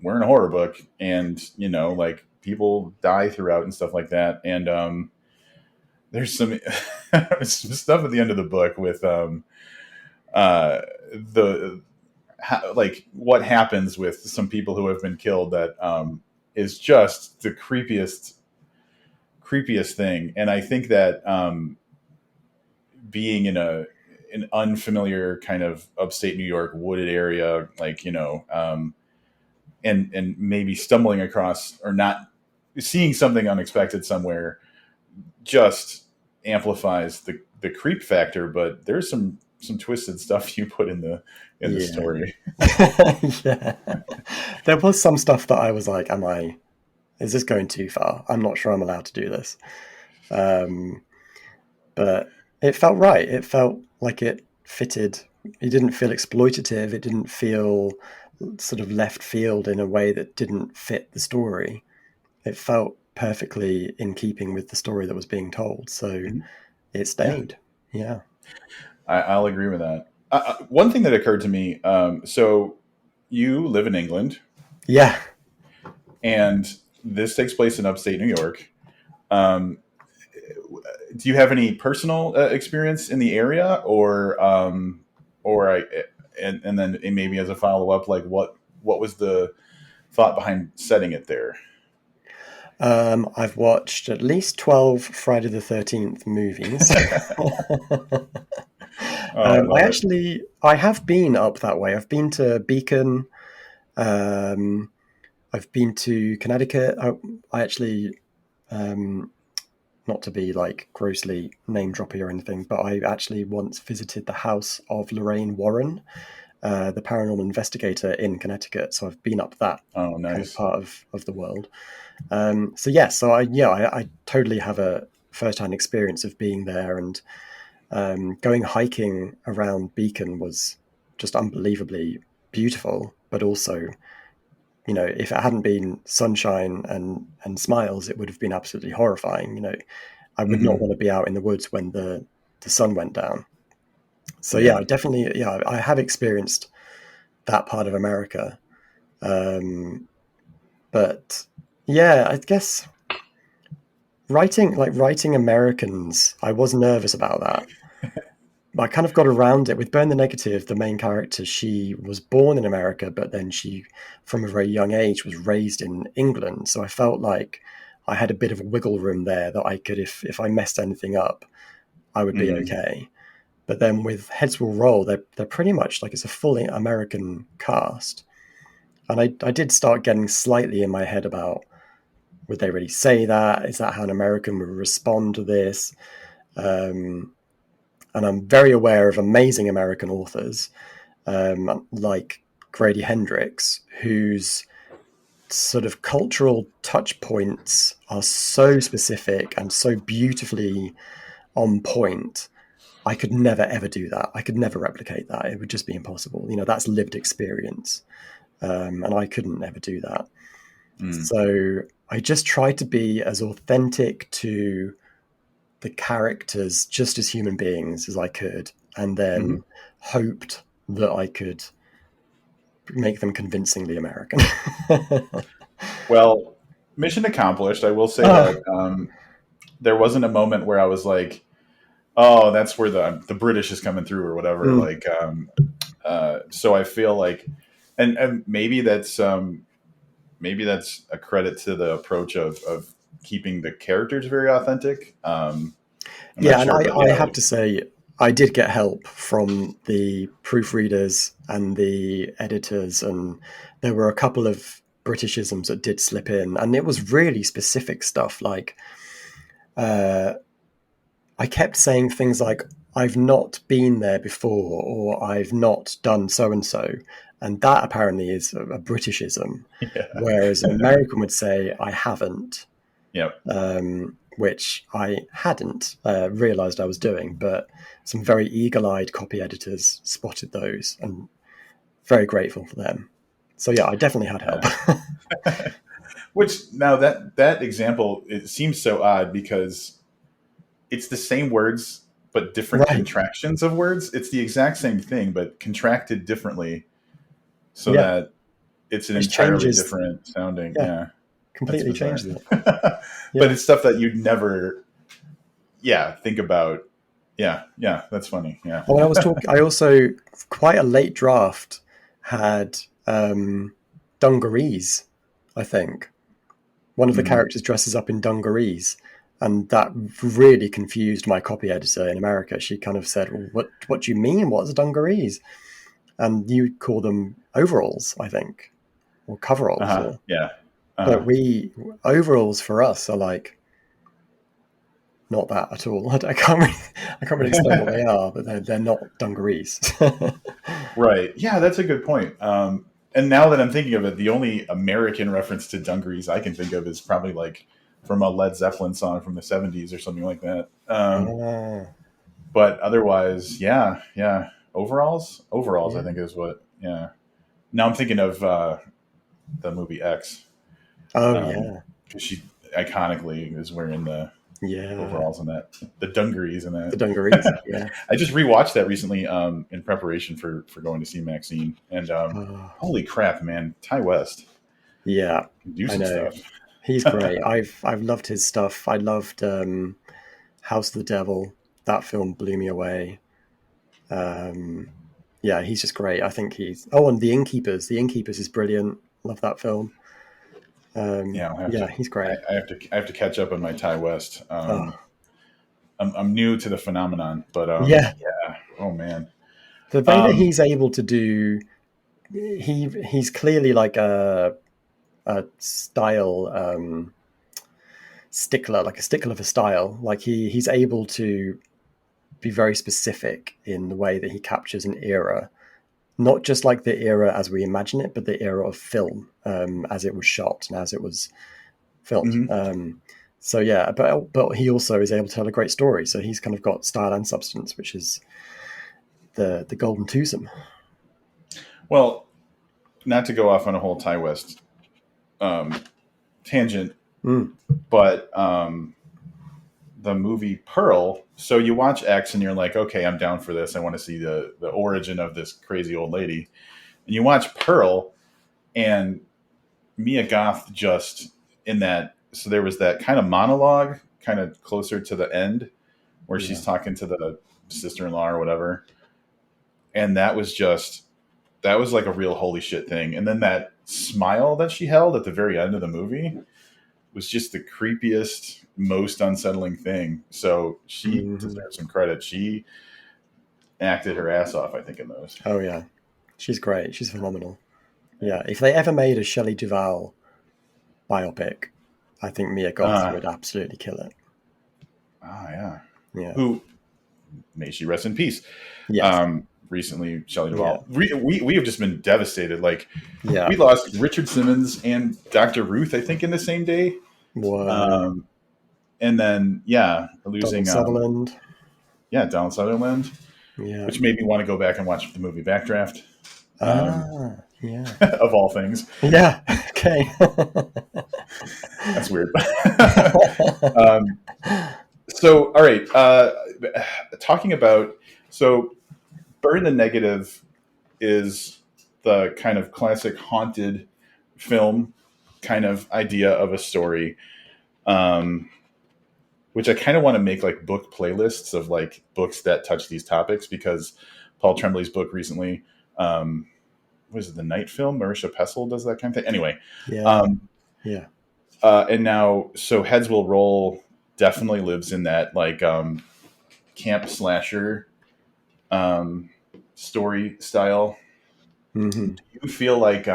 in a horror book, and like people die throughout and stuff like that. And there's some some stuff at the end of the book with the like what happens with some people who have been killed that is just the creepiest thing. And I think that being in an unfamiliar kind of upstate New York wooded area, like and maybe stumbling across or not seeing something unexpected somewhere, just amplifies the creep factor. But there's some twisted stuff you put in the Yeah. story. Yeah. There was some stuff that I was like, is this going too far? I'm not sure I'm allowed to do this. Um, but it felt right. It felt like it fitted. It didn't feel exploitative. It didn't feel sort of left field in a way that didn't fit the story. It felt perfectly in keeping with the story that was being told. So Mhm. it Yeah, stayed. Yeah. I'll agree with that. One thing that occurred to me, so you live in England, Yeah. and this takes place in upstate New York. Um, do you have any personal experience in the area, or I, and then maybe as a follow up, like what was the thought behind setting it there? I've watched at least 12 Friday the 13th movies. Oh, I love it. I have been up that way. I've been to Beacon. Um, I've been to Connecticut. I actually, um, not to be like grossly name droppy or anything, but I actually once visited the house of Lorraine Warren, the paranormal investigator in Connecticut. So I've been up that Oh, kind of nice. part of the world. So I totally have a first-hand experience of being there, and going hiking around Beacon was just unbelievably beautiful. But also, if it hadn't been sunshine and smiles, it would have been absolutely horrifying. I would not Hmm. want to be out in the woods when the sun went down. So yeah, Yeah. I have experienced that part of America. But yeah, I guess writing Americans, I was nervous about that. But I kind of got around it with Burn the Negative. The main character, she was born in America, but then she, from a very young age, was raised in England. So I felt like I had a bit of wiggle room there that I could, if I messed anything up, I would be Mm-hmm. okay. But then with Heads Will Roll, they're pretty much like it's a fully American cast. And I did start getting slightly in my head about, would they really say that? Is that how an American would respond to this? Um, and I'm very aware of amazing American authors like Grady Hendrix, whose sort of cultural touch points are so specific and so beautifully on point. I could never ever do that. I could never replicate that. It would just be impossible. That's lived experience, and I couldn't ever do that. Mm. So I just tried to be as authentic to the characters, just as human beings as I could, and Mm-hmm. then hoped that I could make them convincingly American. Well, mission accomplished. I will say Ah, that there wasn't a moment where I was like, "Oh, that's where the British is coming through" or whatever. mm. Like, so I feel like, and maybe that's a credit to the approach of keeping the characters very authentic. I'm not Yeah, and sure, but I yeah, have like, to say, I did get help from the proofreaders and the editors, and there were a couple of Britishisms that did slip in, and it was really specific stuff. Like, uh, I kept saying things like, I've not been there before, or I've not done so and so. And that apparently is a Britishism, yeah, whereas an American would say, I haven't, yep. which I hadn't realized I was doing. But some very eagle eyed copy editors spotted those, and very grateful for them. So, yeah, I definitely had help. Yeah. Which now that example, it seems so odd because it's the same words but different Right. contractions of words. It's the exact same thing but contracted differently, so Yeah. that it's an It entirely changes. different sounding. Yeah. Yeah, that's Completely bizarre. changes it. But Yeah. it's stuff that you'd never, yeah, think about. Yeah, yeah, that's funny. Yeah. Oh, I also, quite a late draft, had dungarees, I think. One of the Hmm. characters dresses up in dungarees, and that really confused my copy editor in America. She kind of said, well, what do you mean? What's dungarees? And you call them overalls, I think, or Uh coveralls, huh. or Yeah. Uh but huh. we overalls for us are like not that at all. I can't really explain what they are, but they're not dungarees. Right. Yeah, that's a good point. And now that I'm thinking of it, the only American reference to dungarees I can think of is probably like from a Led Zeppelin song from the '70s or something like that. Ah, But otherwise, yeah, yeah. Overalls, I yeah. think is what. Yeah. Now I'm thinking of the movie X, Oh because yeah, she iconically is wearing the yeah. overalls in that, the dungarees in The that. dungarees. Yeah. I just rewatched that recently in preparation for going to see Maxine, and Oh, holy crap, man, Ty West yeah. can do I some know. stuff. He's great. I've loved his stuff. I loved House of the Devil. That film blew me away. Um, yeah, he's just great. I think he's. Oh, and The Innkeepers. The Innkeepers is brilliant. Love that film. Yeah, I'll have Yeah, to. he's great. I have to catch up on my Ty West. Oh, I'm new to the phenomenon, but yeah. yeah. Oh man. The way that Um, he's able to do, he's clearly like a style stickler, like a stickler for style. Like he's able to be very specific in the way that he captures an era, not just like the era as we imagine it, but the era of film as it was shot and as it was filmed. mhm. So yeah, but he also is able to tell a great story. So he's kind of got style and substance, which is the golden twosome. Well, not to go off on a whole Ty West um, tangent, Mm. but the movie Pearl. So you watch X and you're like, okay, I'm down for this. I want to see the origin of this crazy old lady. And you watch Pearl, and Mia Goth just in that. So there was that kind of monologue kind of closer to the end where Yeah. she's talking to the sister-in-law or whatever. And that was like a real holy shit thing. And then that smile that she held at the very end of the movie was just the creepiest, most unsettling thing. So she deserves some credit. She acted her ass off, I think, in those. Oh yeah, she's great. She's phenomenal. Yeah, if they ever made a Shelley Duvall biopic, I think Mia Goth would absolutely kill it. Yeah. Yeah. Who, may she rest in peace. Yes. Recently, Shelley Duvall. Yeah. We have just been devastated. Like, yeah, we lost Richard Simmons and Dr. Ruth, I think, in the same day. Wow. And then, losing Donald Sutherland. Donald Sutherland. Yeah. Which made me want to go back and watch the movie Backdraft. Yeah. Of all things. Yeah. Okay. That's weird. So, all right. Talking about, Burn the Negative is the kind of classic haunted film kind of idea of a story, which I kind of want to make like book playlists of like books that touch these topics, because Paul Tremblay's book recently, what is it, the Night Film? Marisha Pessel does that kind of thing. Anyway. Yeah. And now, so Heads Will Roll definitely lives in that like camp slasher story style. Mm-hmm. Do you feel like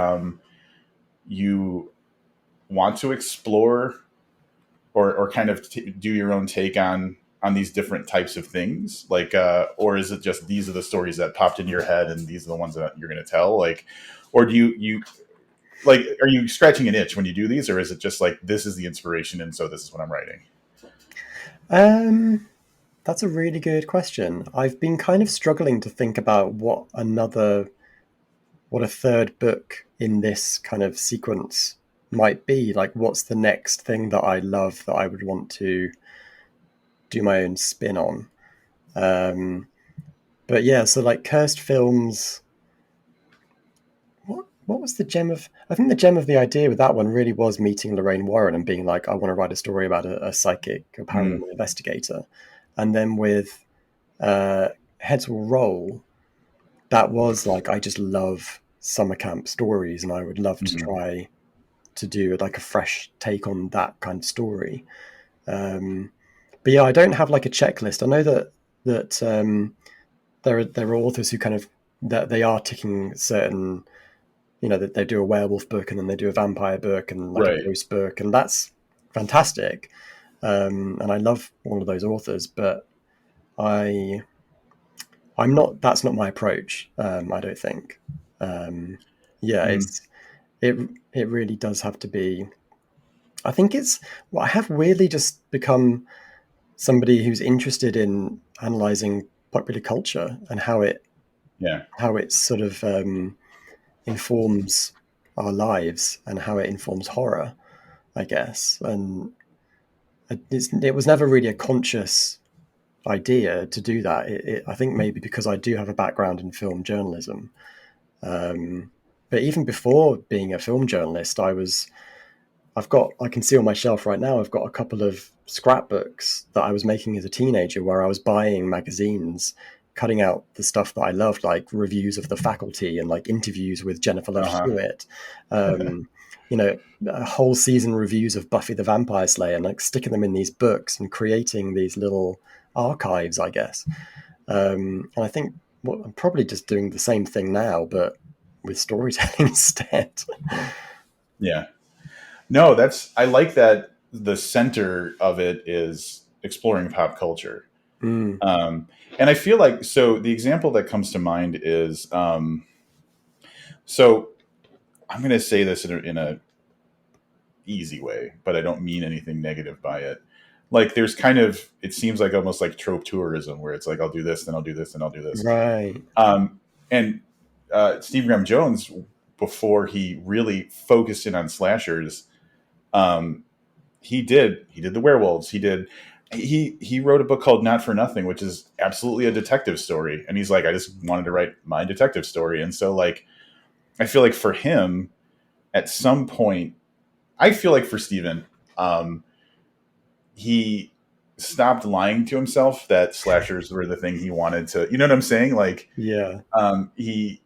you want to explore or kind of do your own take on these different types of things? Like, or is it just these are the stories that popped into your head and these are the ones that you're going to tell? Like, or do you like, are you scratching an itch when you do these, or is it just like, this is the inspiration and so this is what I'm writing? That's a really good question. I've been kind of struggling to think about what a third book in this kind of sequence might be. Like, what's the next thing that I love that I would want to do my own spin on? But yeah, so like Cursed Films, what was the gem of? I think the gem of the idea with that one really was meeting Lorraine Warren and being like, I want to write a story about a psychic, a paranormal investigator. And then with Heads Will Roll, that was like, I just love summer camp stories, and I would love to try to do like a fresh take on that kind of story. But yeah, I don't have like a checklist. I know that there are authors who kind of that they are ticking certain, that they do a werewolf book and then they do a vampire book and like a ghost book, and that's fantastic. And I love all of those authors, but I'm not. That's not my approach. I don't think. It really does have to be. I think I have weirdly just become somebody who's interested in analyzing popular culture and how it sort of informs our lives and how it informs horror, I guess. And it was never really a conscious idea to do that. I think maybe because I do have a background in film journalism. But even before being a film journalist, I can see on my shelf right now, I've got a couple of scrapbooks that I was making as a teenager where I was buying magazines, cutting out the stuff that I loved, like reviews of The Faculty and like interviews with Jennifer Love Hewitt, a whole season reviews of Buffy the Vampire Slayer, and like sticking them in these books and creating these little archives, I guess. And I think I'm probably just doing the same thing now, but with storytelling instead. Yeah. No, I like that the center of it is exploring pop culture. And I feel like, so the example that comes to mind is, so I'm going to say this in a easy way, but I don't mean anything negative by it. Like, there's kind of, it seems like almost like trope tourism where it's like, I'll do this, then I'll do this, then I'll do this. Right. And Steve Graham Jones, before he really focused in on slashers, he did the werewolves. He wrote a book called Not for Nothing, which is absolutely a detective story. And he's like, I just wanted to write my detective story. And so like, I feel like for him at some point, I feel like for Steven, he stopped lying to himself that slashers were the thing he wanted to, you know what I'm saying? Like, Yeah. he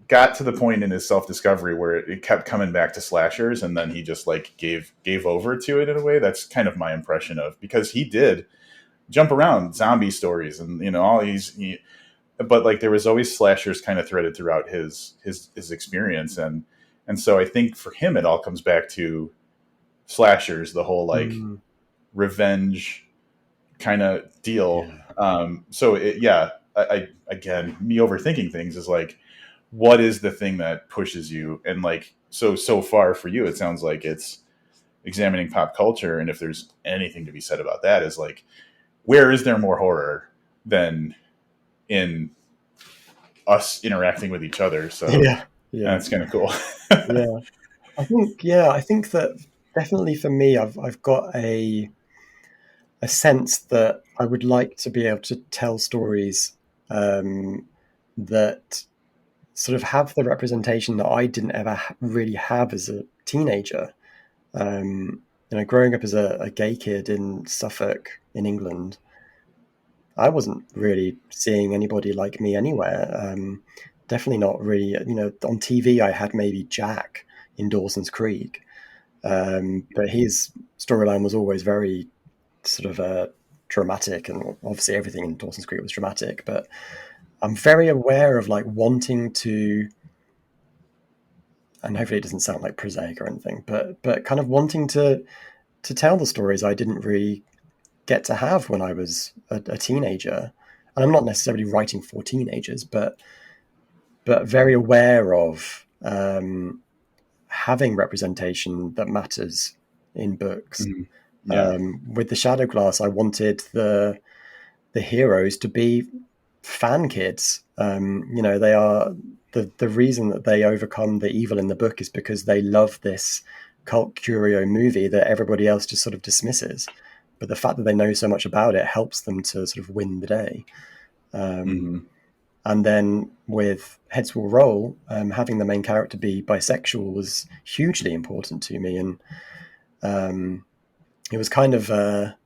got to the point in his self-discovery where it kept coming back to slashers, and then he just like gave over to it in a way. That's kind of my impression of, because he did jump around zombie stories and, you know, all but like there was always slashers kind of threaded throughout his experience. And so I think for him it all comes back to slashers, the whole like Mm, revenge kind of deal. yeah. So yeah, I again, me overthinking things is like, what is the thing that pushes you? And like, so far for you, it sounds like it's examining pop culture. And if there's anything to be said about that, is like, where is there more horror than in us interacting with each other? So Yeah. Yeah. that's kind of cool. Yeah. I think that definitely for me, I've got a sense that I would like to be able to tell stories that sort of have the representation that I didn't ever really have as a teenager. Growing up as a gay kid in Suffolk in England, I wasn't really seeing anybody like me anywhere. Definitely not really. On TV, I had maybe Jack in Dawson's Creek, but his storyline was always very sort of dramatic, and obviously everything in Dawson's Creek was dramatic. But I'm very aware of like wanting to, and hopefully it doesn't sound like prosaic or anything, but kind of wanting to tell the stories I didn't really get to have when I was a teenager. And I'm not necessarily writing for teenagers, but very aware of having representation that matters in books. Mhm. Yeah. With the Shadow Glass, I wanted the heroes to be fan kids. They are the reason that they overcome the evil in the book is because they love this cult curio movie that everybody else just sort of dismisses. But the fact that they know so much about it helps them to sort of win the day. Mm-hmm. And then with Heads Will Roll, having the main character be bisexual was hugely important to me, and it was kind of it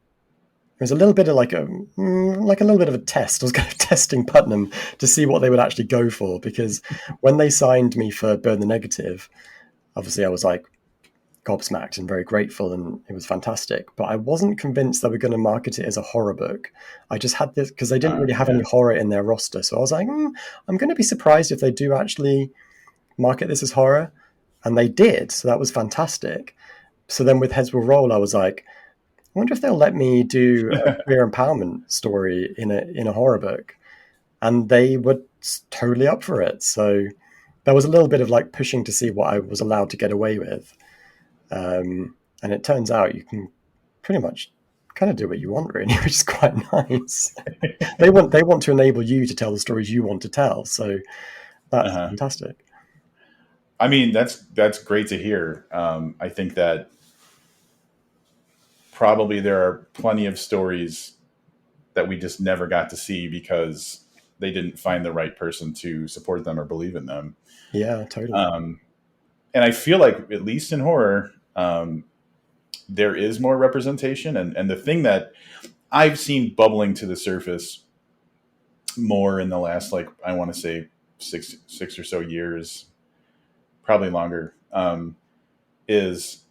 was a little bit of like a little bit of a test. I was kind of testing Putnam to see what they would actually go for, because when they signed me for Burn the Negative, obviously I was like gobsmacked and very grateful, and it was fantastic. But I wasn't convinced they were going to market it as a horror book. I just had this because they didn't really have any Yeah. horror in their roster. So I was like, I'm going to be surprised if they do actually market this as horror. And they did. So that was fantastic. So then with Heads Will Roll, I was like, I wonder if they'll let me do a queer empowerment story in a horror book. And they were totally up for it. So there was a little bit of like pushing to see what I was allowed to get away with. And it turns out you can pretty much kind of do what you want, really, which is quite nice. They want to enable you to tell the stories you want to tell, so that's Uh-huh. fantastic. I mean, that's great to hear. I think that probably there are plenty of stories that we just never got to see because they didn't find the right person to support them or believe in them. Yeah, totally. Um, and I feel like, at least in horror, there is more representation. And the thing that I've seen bubbling to the surface more in the last, like, I want to say six or so years, probably longer, is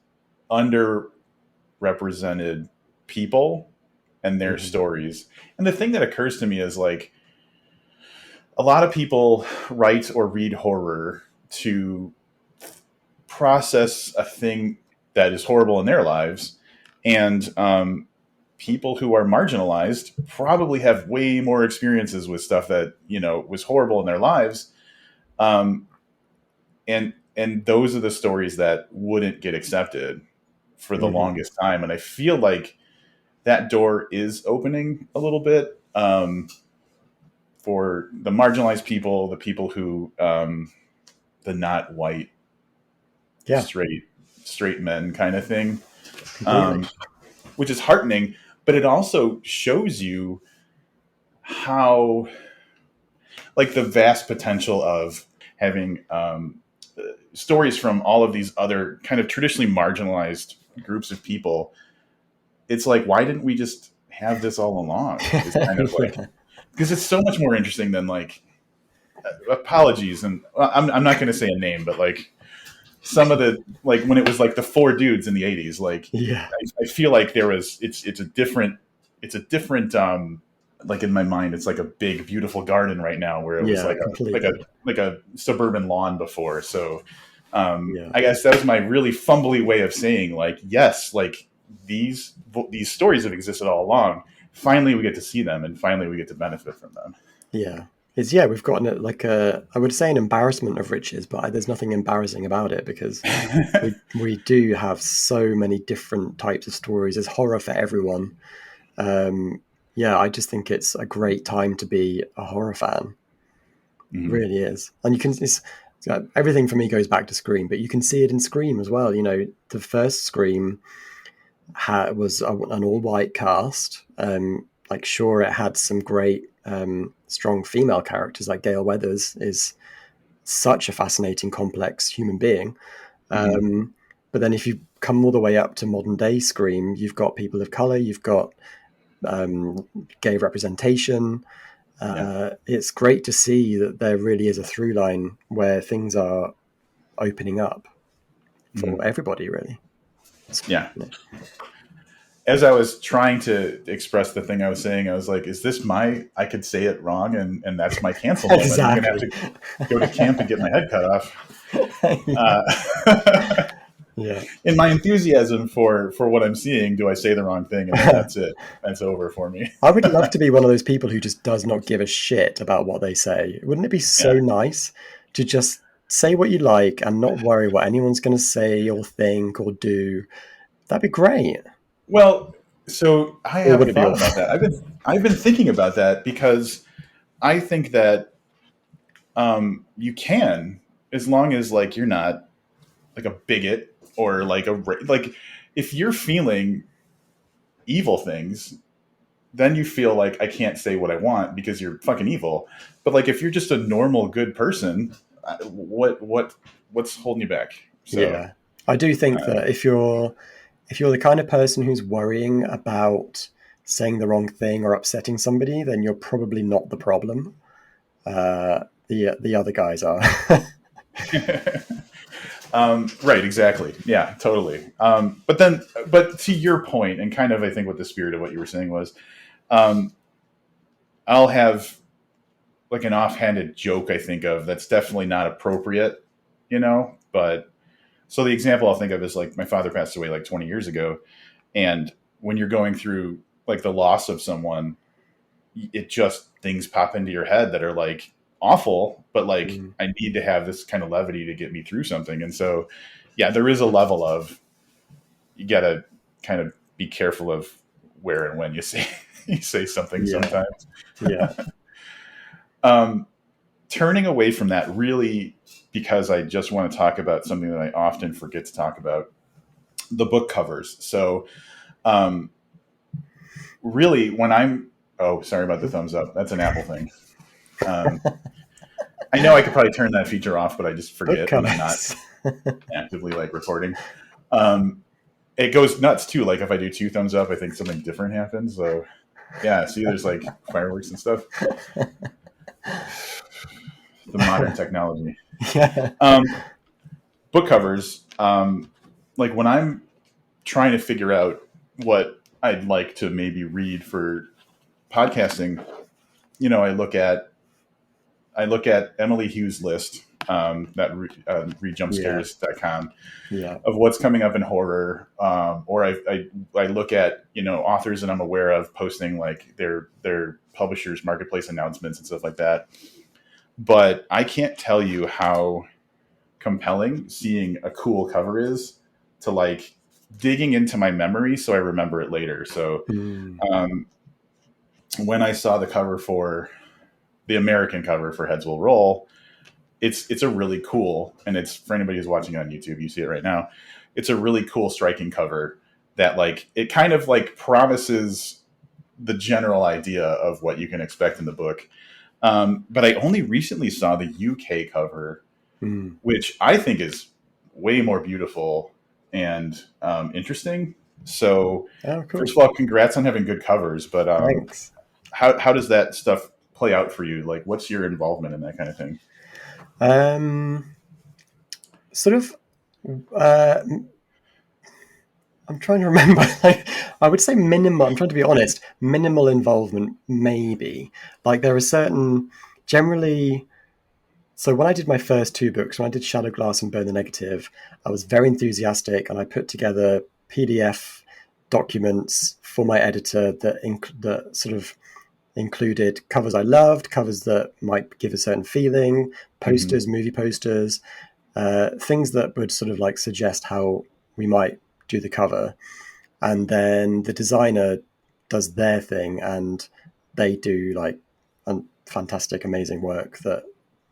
underrepresented people and their Mm-hmm. stories. And the thing that occurs to me is like, a lot of people write or read horror to process a thing that is horrible in their lives. And people who are marginalized probably have way more experiences with stuff that, you know, was horrible in their lives. Um, and those are the stories that wouldn't get accepted for the Mm-hmm. longest time. And I feel like that door is opening a little bit, for the marginalized people, the people who, the not white, Yeah, straight men kind of thing, completely. um, which is heartening. But it also shows you how, like, the vast potential of having, stories from all of these other kind of traditionally marginalized groups of people. It's like, why didn't we just have this all along? Is kind of like, Yeah. because it's so much more interesting than like, apologies. And I'm not going to say a name, but like some of the, like when it was like the four dudes in the 80s, like Yeah. I feel like there was, it's a different, like in my mind, it's like a big, beautiful garden right now where it was Yeah, like completely. a suburban lawn before. So, Yeah. I guess that was my really fumbly way of saying like, yes, like these stories have existed all along. Finally, we get to see them, and finally, we get to benefit from them. Yeah. We've gotten it like I would say an embarrassment of riches, but there's nothing embarrassing about it because we do have so many different types of stories. There's horror for everyone. Yeah, I just think it's a great time to be a horror fan. It Mhm. really is. And everything for me goes back to Scream, but you can see it in Scream as well. You know, the first Scream was an all-white cast. Like, sure, it had some great, strong female characters. Like Gail Weathers is such a fascinating, complex human being. Mhm. But then, if you come all the way up to modern day Scream, you've got people of color, you've got gay representation. Yeah. It's great to see that there really is a through line where things are opening up for Mhm. everybody, really. Yeah. You know. As I was trying to express the thing I was saying, I was like, is this I could say it wrong, and that's my cancel moment. I'm going to have Exactly. to go to camp and get my head cut off. Yeah. Uh, Yeah. in my enthusiasm for what I'm seeing, do I say the wrong thing, and then that's it. That's over for me. I would love to be one of those people who just does not give a shit about what they say. Wouldn't it be so Yeah. nice to just say what you like and not worry what anyone's going to say or think or do? That'd be great. Well, so I Or would have it be thought about awful? that. I've been thinking about that because I think that you can, as long as like you're not like a bigot or like like if you're feeling evil things, then you feel like I can't say what I want because you're fucking evil. But like if you're just a normal good person, what's holding you back? So Yeah. I do think uh, that if you're the kind of person who's worrying about saying the wrong thing or upsetting somebody, then you're probably not the problem. The other guys are. right, exactly, yeah, totally. But to your point, and kind of, I think what the spirit of what you were saying was, um, I'll have like an offhanded joke I think of that's definitely not appropriate, but so the example I'll think of is like my father passed away like 20 years ago. And when you're going through like the loss of someone, it just things pop into your head that are like awful, but like Mm, I need to have this kind of levity to get me through something. And so, yeah, there is a level of you got to kind of be careful of where and when you say you say something yeah, sometimes. yeah, um, Turning away from that really because I just want to talk about something that I often forget to talk about, the book covers. So, um, really, when I'm oh, sorry about the thumbs up. That's an Apple thing. Um, I know I could probably turn that feature off, but I just book forget when I'm not covers. actively like recording. Um, it goes nuts too. Like if I do two thumbs up, I think something different happens. So yeah, see, there's like fireworks and stuff. The modern technology. Yeah, Um, Book covers. Like when I'm trying to figure out what I'd like to maybe read for podcasting, I look at Emily Hughes' list, yeah, readjumpscares.com, yeah, of what's coming up in horror, or I look at authors that I'm aware of posting like their publishers marketplace announcements and stuff like that. But I can't tell you how compelling seeing a cool cover is to like digging into my memory so I remember it later. So mm, um, when I saw the cover for the American cover for Heads Will Roll, it's a really cool, and it's for anybody who's watching on YouTube, you see it right now. It's a really cool, striking cover that like it kind of like promises the general idea of what you can expect in the book. But I only recently saw the UK cover, mm, which I think is way more beautiful and interesting. So Oh, first cool. of all, congrats on having good covers. But Thanks. how does that stuff play out for you? Like, what's your involvement in that kind of thing? Um, sort of. Uh, I'm trying to remember. Like, I would say minimal. I'm trying to be honest. Minimal involvement, maybe. Like there are certain generally. So when I did my first two books, when I did Shadow Glass and Burn the Negative, I was very enthusiastic, and I put together PDF documents for my editor that sort of included covers I loved, covers that might give a certain feeling, Hmm. posters, movie posters, things that would sort of like suggest how we might do the cover. And then the designer does their thing, and they do like fantastic, amazing work that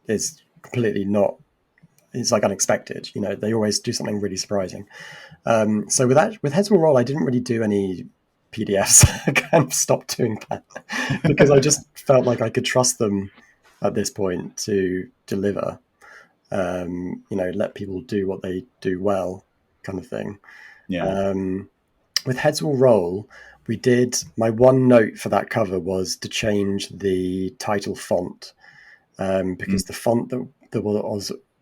is completely not. It's like unexpected. You know, they always do something really surprising. So with that, with Heads Will Roll, I didn't really do any PDFs. I kind of stopped doing that because I just felt like I could trust them at this point to deliver. You know, let people do what they do well, kind of thing. Yeah. Um, with Heads Will Roll, we did. My one note for that cover was to change the title font because the font that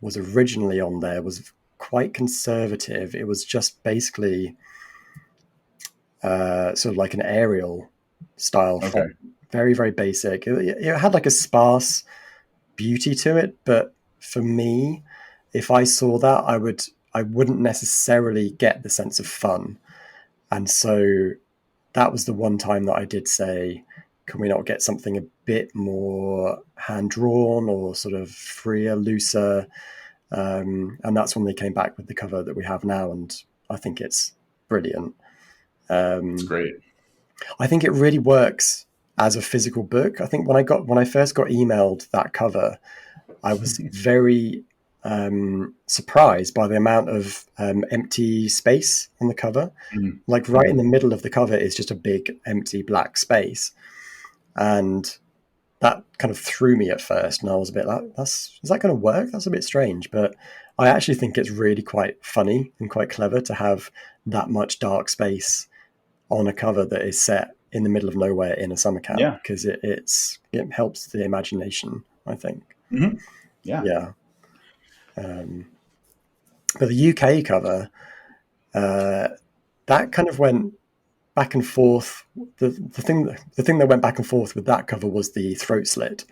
was originally on there was quite conservative. It was just basically sort of like an Arial style Okay. font, very very basic. It had like a sparse beauty to it, but for me, if I saw that, I wouldn't necessarily get the sense of fun, and so that was the one time that I did say, can we not get something a bit more hand drawn or sort of freer, looser? And that's when they came back with the cover that we have now, and I think it's brilliant. It's Um, great. I think it really works as a physical book. I think when I first got emailed that cover, I was very surprised by the amount of empty space on the cover. Like right in Mm-hmm. the middle of the cover is just a big empty black space, and that kind of threw me at first. And I was a bit like, "That's is that going to work? That's a bit strange." But I actually think it's really quite funny and quite clever to have that much dark space on a cover that is set in the middle of nowhere in a summer camp Yeah. because it helps the imagination. I think, Hmm. Yeah. yeah. Um, but the UK cover, uh, that kind of went back and forth. The thing that went back and forth with that cover was the throat slit.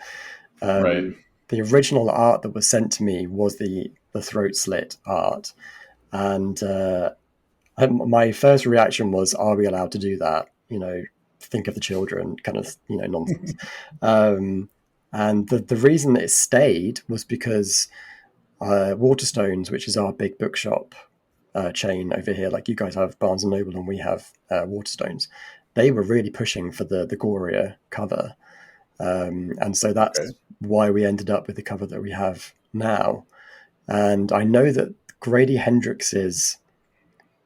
Right. The original art that was sent to me was the throat slit art, and my first reaction was, "Are we allowed to do that?" You know, think of the children, kind of nonsense. Um, and the reason it stayed was because Waterstones, which is our big bookshop chain over here, like you guys have Barnes and Noble and we have Waterstones, they were really pushing for the Goria cover, and so Okay. that's why we ended up with the cover that we have now. And I know that Grady Hendrix's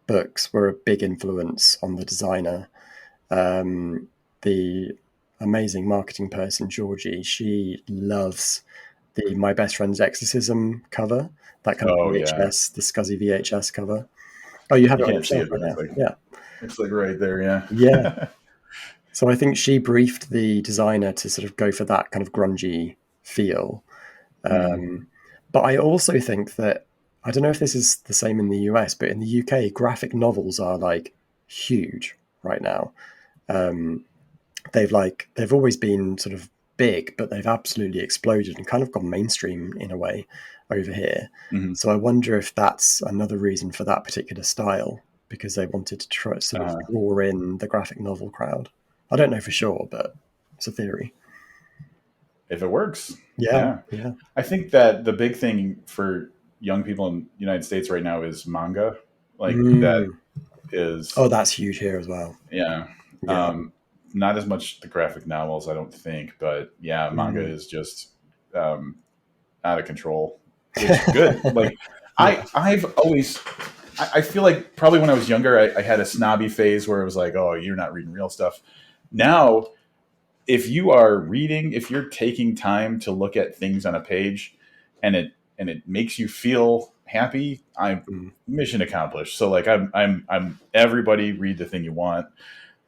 books were a big influence on the designer. The amazing marketing person Georgie, she loves the My Best Friend's Exorcism cover, that kind of Oh yeah. VHS, the scuzzy VHS cover. Oh, you have You it on can't your see shelf it, right but now. Yeah, it's like right there. Yeah. yeah. So I think she briefed the designer to sort of go for that kind of grungy feel. Mm. Um, but I also think that I don't know if this is the same in the US, but in the UK, graphic novels are like huge right now. Um, they've always been sort of big, but they've absolutely exploded and kind of gone mainstream in a way over here. Hmm. So I wonder if that's another reason for that particular style because they wanted to try sort of Uh, draw in the graphic novel crowd. I don't know for sure, but it's a theory. if it works, Yeah, yeah. yeah. I think that the big thing for young people in the United States right now is manga. Like that Mm. is, Oh, that's huge here as well. yeah. Yeah. Um, Not as much the graphic novels, I don't think, but yeah, manga Mm. is just um, out of control, which good. Like Yeah. I've always, I feel like probably when I was younger, I had a snobby phase where it was like, oh, you're not reading real stuff. Now, if you are reading, if you're taking time to look at things on a page, and it makes you feel happy, I'm Mm. mission accomplished. So like I'm everybody read the thing you want.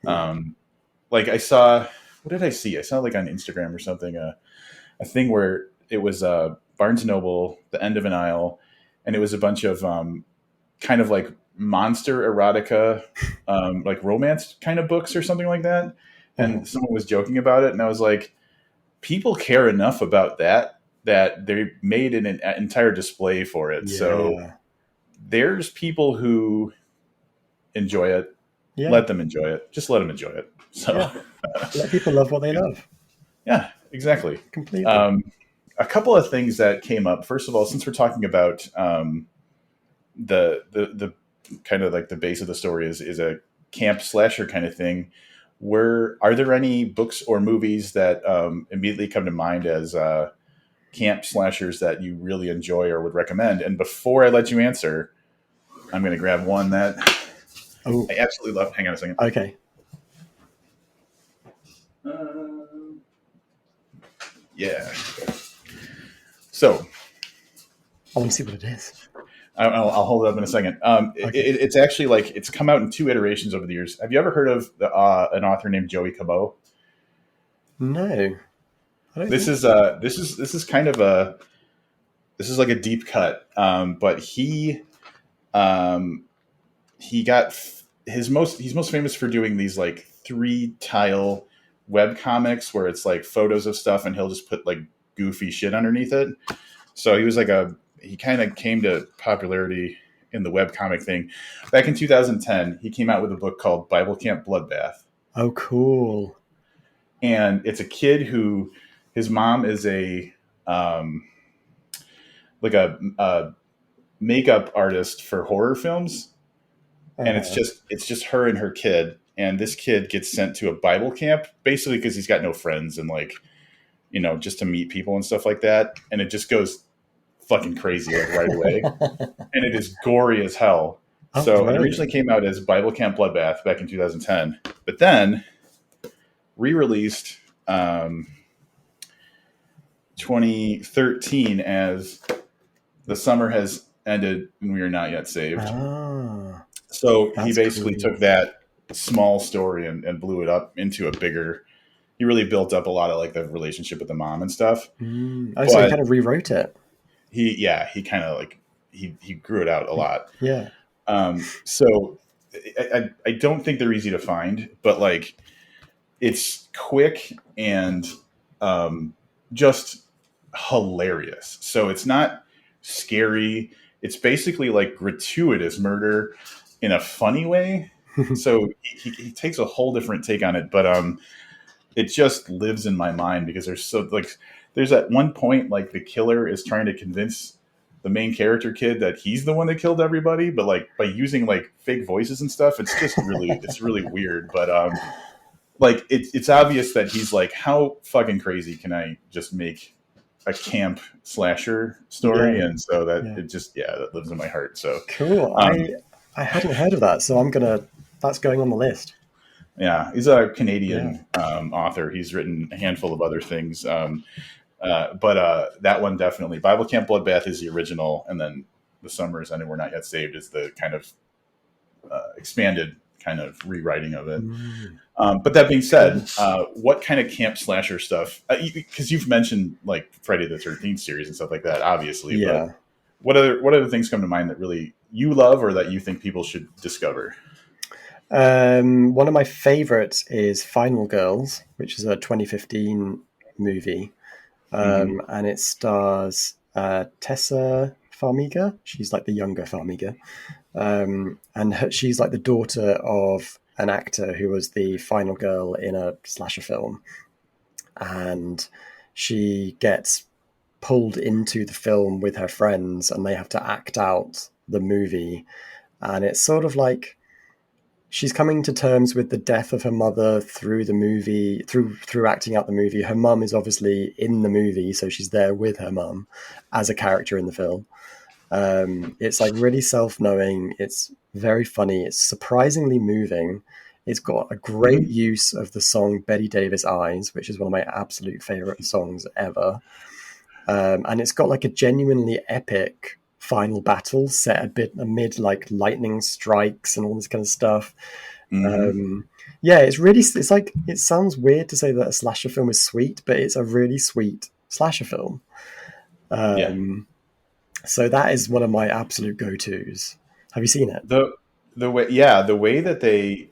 Yeah. Like I saw, what did I see? I saw like on Instagram or something, a thing where it was Barnes and Noble, the end of an aisle, and it was a bunch of kind of like monster erotica, like romance kind of books or something like that. Uh-huh. And someone was joking about it, and I was like, people care enough about that they made an entire display for it. So Yeah. there's people who enjoy it. Yeah. Let them enjoy it. Just let them enjoy it. So Yeah. Let people love what they love. yeah, exactly. Completely. Um, a couple of things that came up. First of all, since we're talking about the kind of like the base of the story is a camp slasher kind of thing. Where are there any books or movies that immediately come to mind as camp slashers that you really enjoy or would recommend? And before I let you answer, I'm going to grab one that Oh, I absolutely love. Hang on a second. okay. Yeah. So I want to see what it is. I'll hold it up in a second. Okay. It's actually like it's come out in 2 iterations over the years. Have you ever heard of an author named Joey Cabot? No, I don't This think is so. kind of a this is like a deep cut, but um, he got he's most famous for doing these like 3 tile web comics where it's like photos of stuff and he'll just put like goofy shit underneath it. So he kind of came to popularity in the web comic thing back in 2010. He came out with a book called Bible Camp Bloodbath, Oh, cool. and it's a kid who his mom is a um, like a makeup artist for horror films, and Uh-huh. it's just her and her kid, and this kid gets sent to a Bible camp basically because he's got no friends and like just to meet people and stuff like that, and it just goes fucking crazy like right away, and it is gory as hell. Oh, So it great. originally came out as Bible Camp Bloodbath back in 2010, but then re-released um, 2013 as The Summer Has Ended and We Are Not Yet Saved. Ah, So he that's basically took cool. that small story and blew it up into a bigger. He really built up a lot of like the relationship with the mom and stuff. Oh, so he But kind of rewrote it. he kind of like he grew it out a lot. Yeah. So I don't think they're easy to find, but like it's quick and um, just hilarious. So it's not scary. It's basically like gratuitous murder in a funny way. So he takes a whole different take on it, but it just lives in my mind because there's at one point like the killer is trying to convince the main character kid that he's the one that killed everybody, but like by using like fake voices and stuff, it's really weird. But like it's obvious that he's like, how fucking crazy can I just make a camp slasher story? Yeah. And so that Yeah. it just that lives in my heart. So Cool. um, I hadn't heard of that, so that's going on the list. yeah, he's a Yeah. Canadian author. He's written a handful of other things, but that one definitely. Bible Camp Bloodbath is the original, and then The Summers and We're Not Yet Saved is the kind of expanded kind of rewriting of it. Mm, But that being cool. said, what kind of camp slasher stuff? Because you've mentioned like Friday the 13th series and stuff like that, obviously. But Yeah. what other things come to mind that really you love or that you think people should discover? One of my favorites is Final Girls, which is a 2015 movie. Mm-hmm. And it stars Tessa Farmiga. She's like the younger Farmiga. She's like the daughter of an actor who was the final girl in a slasher film. And she gets pulled into the film with her friends and they have to act out the movie. And it's sort of like she's coming to terms with the death of her mother through the movie, through acting out the movie. Her mum is obviously in the movie, so she's there with her mum as a character in the film. It's like really self-knowing. It's very funny. It's surprisingly moving. It's got a great Mm-hmm. use of the song Betty Davis Eyes, which is one of my absolute favorite songs ever. And it's got like a genuinely epic final battle set a bit amid like lightning strikes and all this kind of stuff. Mm-hmm. Yeah, it's like, it sounds weird to say that a slasher film is sweet, but it's a really sweet slasher film. Yeah. So that is one of my absolute go-tos. Have you seen it? The way that the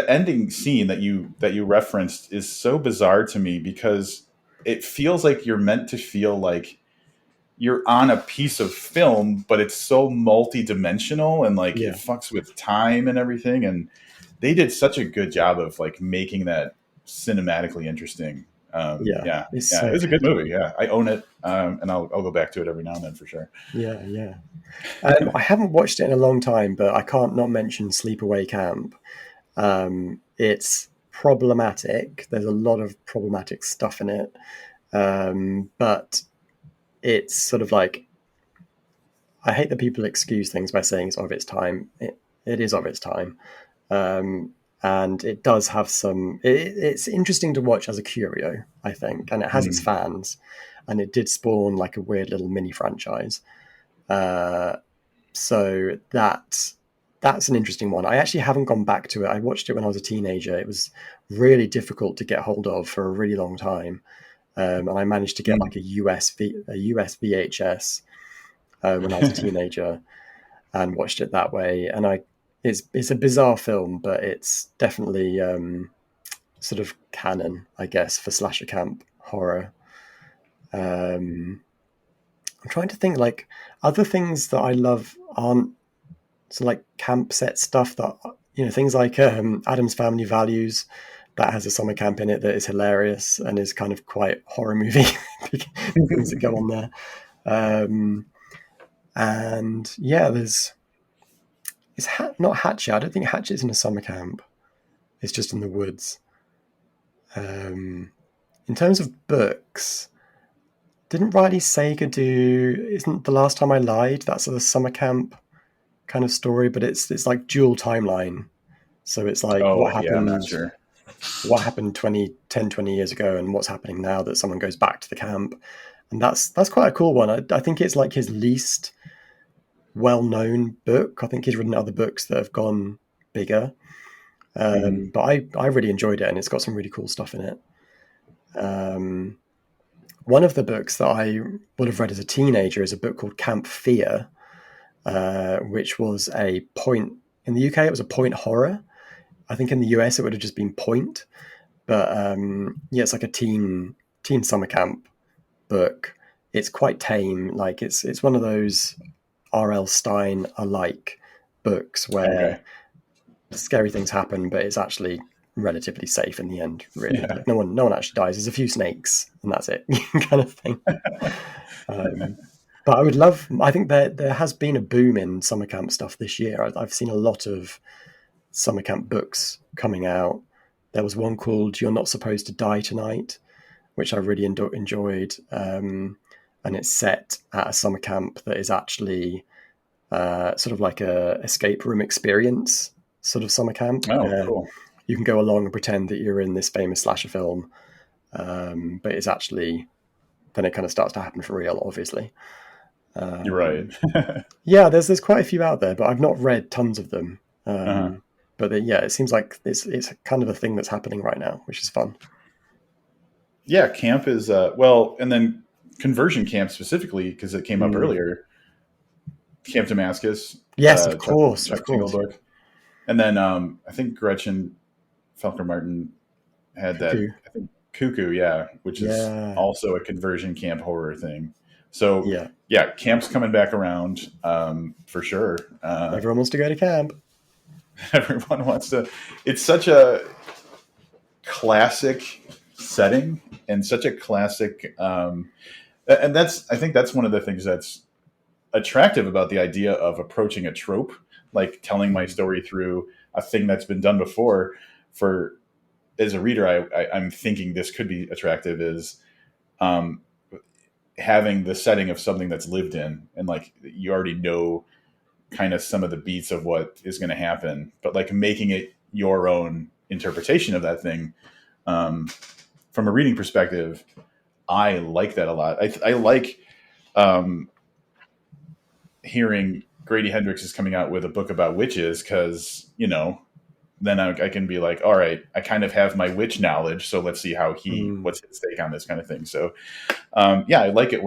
ending scene that you referenced is so bizarre to me because it feels like you're meant to feel like you're on a piece of film, but it's so multi-dimensional and like it Yeah, fucks with time and everything. And they did such a good job of like making that cinematically interesting. yeah, it's Yeah, it so was a good good. movie. Yeah, I own it, and I'll go back to it every now and then for sure. Yeah, yeah. I haven't watched it in a long time, but I can't not mention Sleepaway Camp. It's problematic. There's a lot of problematic stuff in it, but it's sort of like, I hate that people excuse things by saying it's of its time. It is of its time, um, and it does have some. It's interesting to watch as a curio, I think, and it has its Mm. fans, and it did spawn like a weird little mini franchise. Uh, so that's an interesting one. I actually haven't gone back to it. I watched it when I was a teenager. It was really difficult to get hold of for a really long time, and I managed to get Mm. like a US VHS when I was a teenager and watched it that way. And it's a bizarre film, but it's definitely sort of canon, I guess, for slasher camp horror. Um, I'm trying to think, like, other things that I love aren't so like camp set stuff, that, things like Adam's Family Values, that has a summer camp in it that is hilarious and is kind of quite horror movie things that go on there. Um, and yeah, not Hatchet. I don't think Hatchet's in a summer camp. It's just in the woods. In terms of books, didn't Riley Sager do? Isn't The Last Time I Lied? That's a summer camp kind of story, but it's like dual timeline. So it's like Oh yeah, I'm not sure. what happened 20 years ago and what's happening now that someone goes back to the camp. And that's quite a cool one. I think it's like his least well-known book. I think he's written other books that have gone bigger. Mm. But I really enjoyed it, and it's got some really cool stuff in it. Um, One of the books that I would have read as a teenager is a book called Camp Fear, which was a point in the UK. It was a point horror. I think in the US it would have just been point. But yeah, it's like a teen summer camp book. It's quite tame. Like it's one of those R.L. Stein alike books where Okay. scary things happen, but it's actually relatively safe in the end. Really, Yeah. like no one actually dies. There's a few snakes, and that's it, kind of thing. But I would love. I think there has been a boom in summer camp stuff this year. I've seen a lot of summer camp books coming out. There was one called "You're Not Supposed to Die Tonight," which I really enjoyed, and it's set at a summer camp that is actually sort of like a escape room experience, sort of summer camp Oh, where cool. you can go along and pretend that you're in this famous slasher film, but it's actually, then it kind of starts to happen for real, obviously. You're right. Yeah, there's quite a few out there, but I've not read tons of them. Uh-huh. But yeah, it seems like it's kind of a thing that's happening right now, which is fun. Yeah, camp is well, and then conversion camp specifically because it came up Mm. earlier. Camp Damascus, Yes, of Chuck, course, of Chuck course. Tingle Yeah. book, and then I think Gretchen Felker Martin had that. Cuckoo. I think Cuckoo, yeah, which is Yeah, also a conversion camp horror thing. So yeah. yeah, camp's coming back around for sure. Everyone wants to go to camp. Everyone wants to. It's such a classic setting and such a classic, and that's I think that's one of the things that's attractive about the idea of approaching a trope, like telling my Mm. story through a thing that's been done before. For as a reader, I'm thinking this could be attractive is um, having the setting of something that's lived in, and like you already know kind of some of the beats of what is going to happen, but like making it your own interpretation of that thing. Um, from a reading perspective, I like that a lot. I like um, hearing Grady Hendrix is coming out with a book about witches, because, you know, then I can be like, all right, I kind of have my witch knowledge, so let's see what's his take on this kind of thing. So, yeah, I like it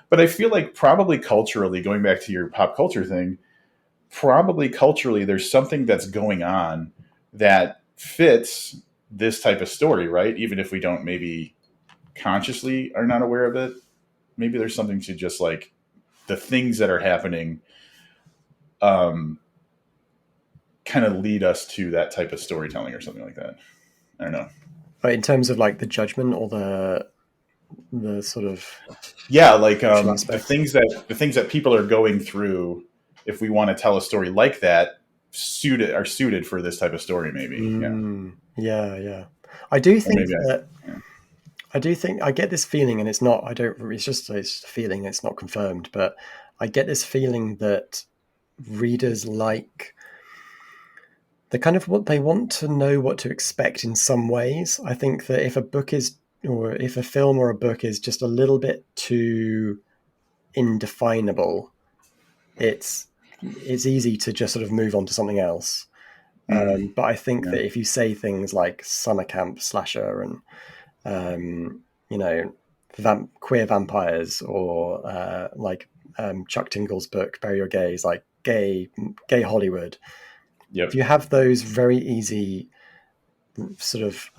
but I feel like probably culturally, going back to your pop culture thing, probably culturally, there's something that's going on that fits this type of story, right? Even if we don't maybe consciously are not aware of it, maybe there's something to just like the things that are happening, kind of lead us to that type of storytelling or something like that. I don't know. But in terms of like the judgment or the sort of like the things that people are going through, if we want to tell a story like that, are suited for this type of story, maybe. Yeah. I do think I get this feeling, and it's just a feeling, it's not confirmed, but I get this feeling that readers like they kind of what they want to know what to expect in some ways. I think that if a film or a book is just a little bit too indefinable, it's easy to just sort of move on to something else. But I think that if you say things like summer camp slasher and queer vampires, or like Chuck Tingle's book Bury Your Gays, like gay Hollywood. Yep. If you have those very easy sort of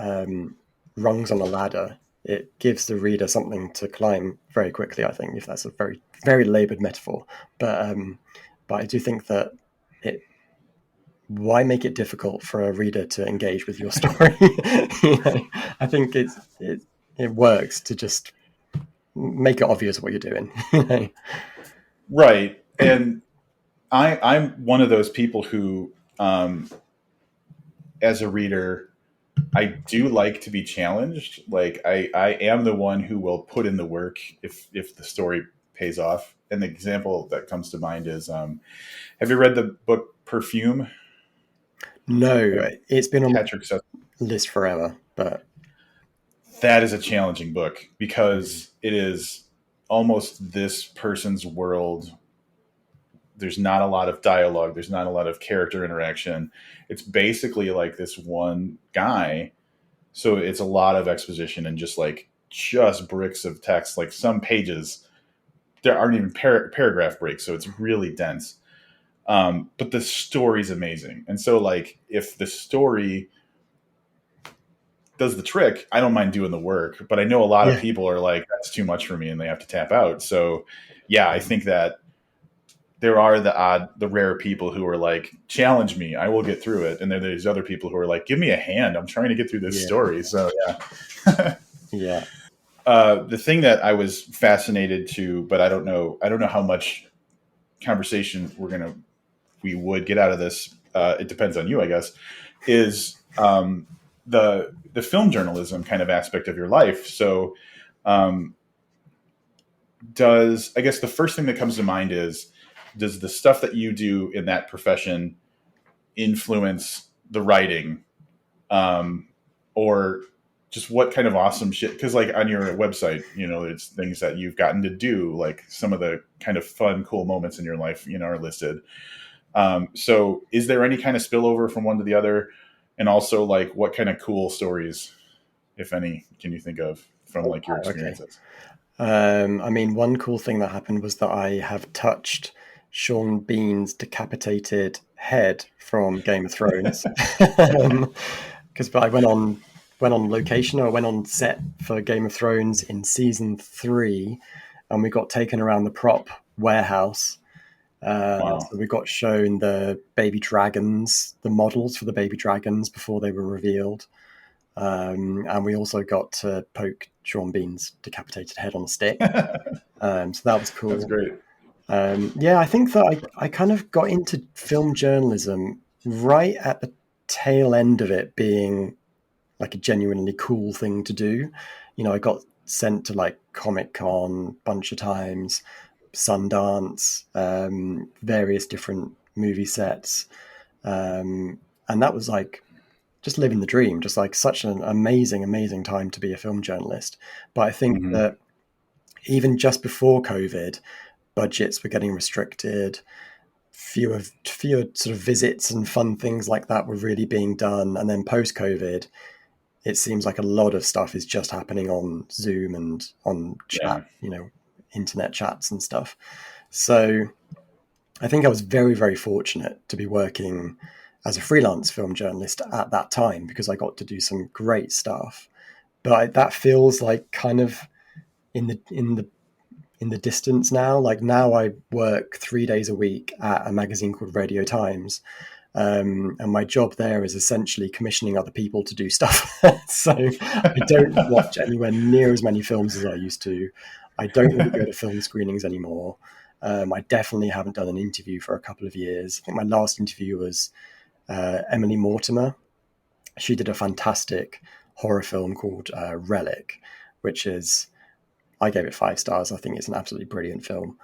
rungs on a ladder, it gives the reader something to climb very quickly, I think, if that's a very, very labored metaphor. But I do think that why make it difficult for a reader to engage with your story? I think it works to just make it obvious what you're doing. Right. And I'm one of those people who, as a reader, I do like to be challenged. Like I am the one who will put in the work if the story pays off. An example that comes to mind is, have you read the book Perfume? No, it's been on Patrick my list forever, but that is a challenging book because it is almost this person's world. There's not a lot of dialogue. There's not a lot of character interaction. It's basically like this one guy. So it's a lot of exposition and just bricks of text, like some pages. There aren't even paragraph breaks. So it's really dense. But the story's amazing. And so like, if the story does the trick, I don't mind doing the work, but I know a lot of people are like, that's too much for me and they have to tap out. So yeah, I think that there are the rare people who are like, challenge me, I will get through it. And then there's other people who are like, give me a hand, I'm trying to get through this story. So yeah. Yeah. The thing that I was fascinated to, but I don't know how much conversation we would get out of this. It depends on you, I guess, is the film journalism kind of aspect of your life. So I guess the first thing that comes to mind is, does the stuff that you do in that profession influence the writing, or just what kind of awesome shit? Because like on your website, it's things that you've gotten to do, like some of the kind of fun, cool moments in your life, are listed. So is there any kind of spillover from one to the other? And also like what kind of cool stories, if any, can you think of from like your experiences? Okay. I mean, one cool thing that happened was that I have touched Sean Bean's decapitated head from Game of Thrones. Because I went on location, or I went on set for Game of Thrones in season 3, and we got taken around the prop warehouse. Wow. So we got shown the baby dragons, the models for the baby dragons before they were revealed. And we also got to poke Sean Bean's decapitated head on a stick. So that was cool. That's great. Yeah, I think that I kind of got into film journalism right at the tail end of it being like a genuinely cool thing to do. I got sent to like Comic-Con a bunch of times, Sundance, various different movie sets. And that was like just living the dream, just like such an amazing, amazing time to be a film journalist. But I think that even just before COVID, budgets were getting restricted, fewer sort of visits and fun things like that were really being done. And then post-COVID, it seems like a lot of stuff is just happening on Zoom and on chat, internet chats and stuff. So I think I was very, very fortunate to be working as a freelance film journalist at that time, because I got to do some great stuff. But that feels like kind of in the distance now. Like now I work 3 days a week at a magazine called Radio Times. And my job there is essentially commissioning other people to do stuff. So I don't watch anywhere near as many films as I used to. I don't really go to film screenings anymore. I definitely haven't done an interview for a couple of years. I think my last interview was Emily Mortimer. She did a fantastic horror film called Relic, which is, I gave it 5 stars. I think it's an absolutely brilliant film.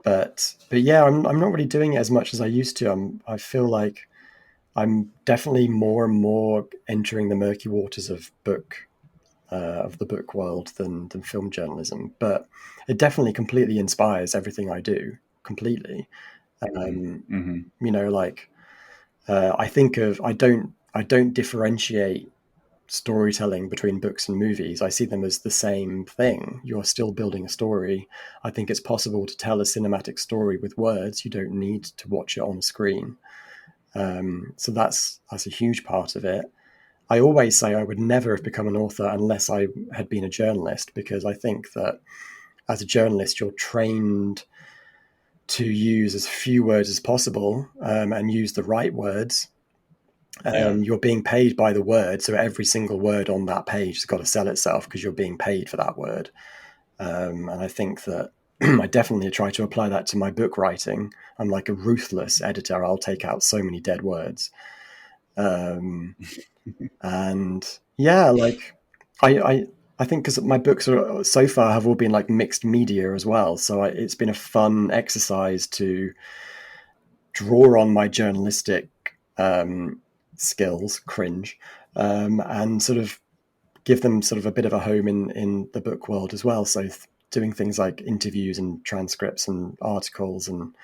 But yeah, I'm not really doing it as much as I used to. I feel like I'm definitely more and more entering the murky waters of the book world than film journalism. But it definitely completely inspires everything I do. Completely. I don't differentiate storytelling between books and movies. I see them as the same thing. You're still building a story. I think it's possible to tell a cinematic story with words. You don't need to watch it on a screen. So that's a huge part of it. I always say I would never have become an author unless I had been a journalist, because I think that as a journalist, you're trained to use as few words as possible and use the right words. You're being paid by the word, so every single word on that page has got to sell itself because you're being paid for that word. And I think that I definitely try to apply that to my book writing. I'm like a ruthless editor. I'll take out so many dead words. And yeah, like I think because my books are so far have all been like mixed media as well. So it's been a fun exercise to draw on my journalistic skills, and sort of give them sort of a bit of a home in the book world as well. So doing things like interviews and transcripts and articles and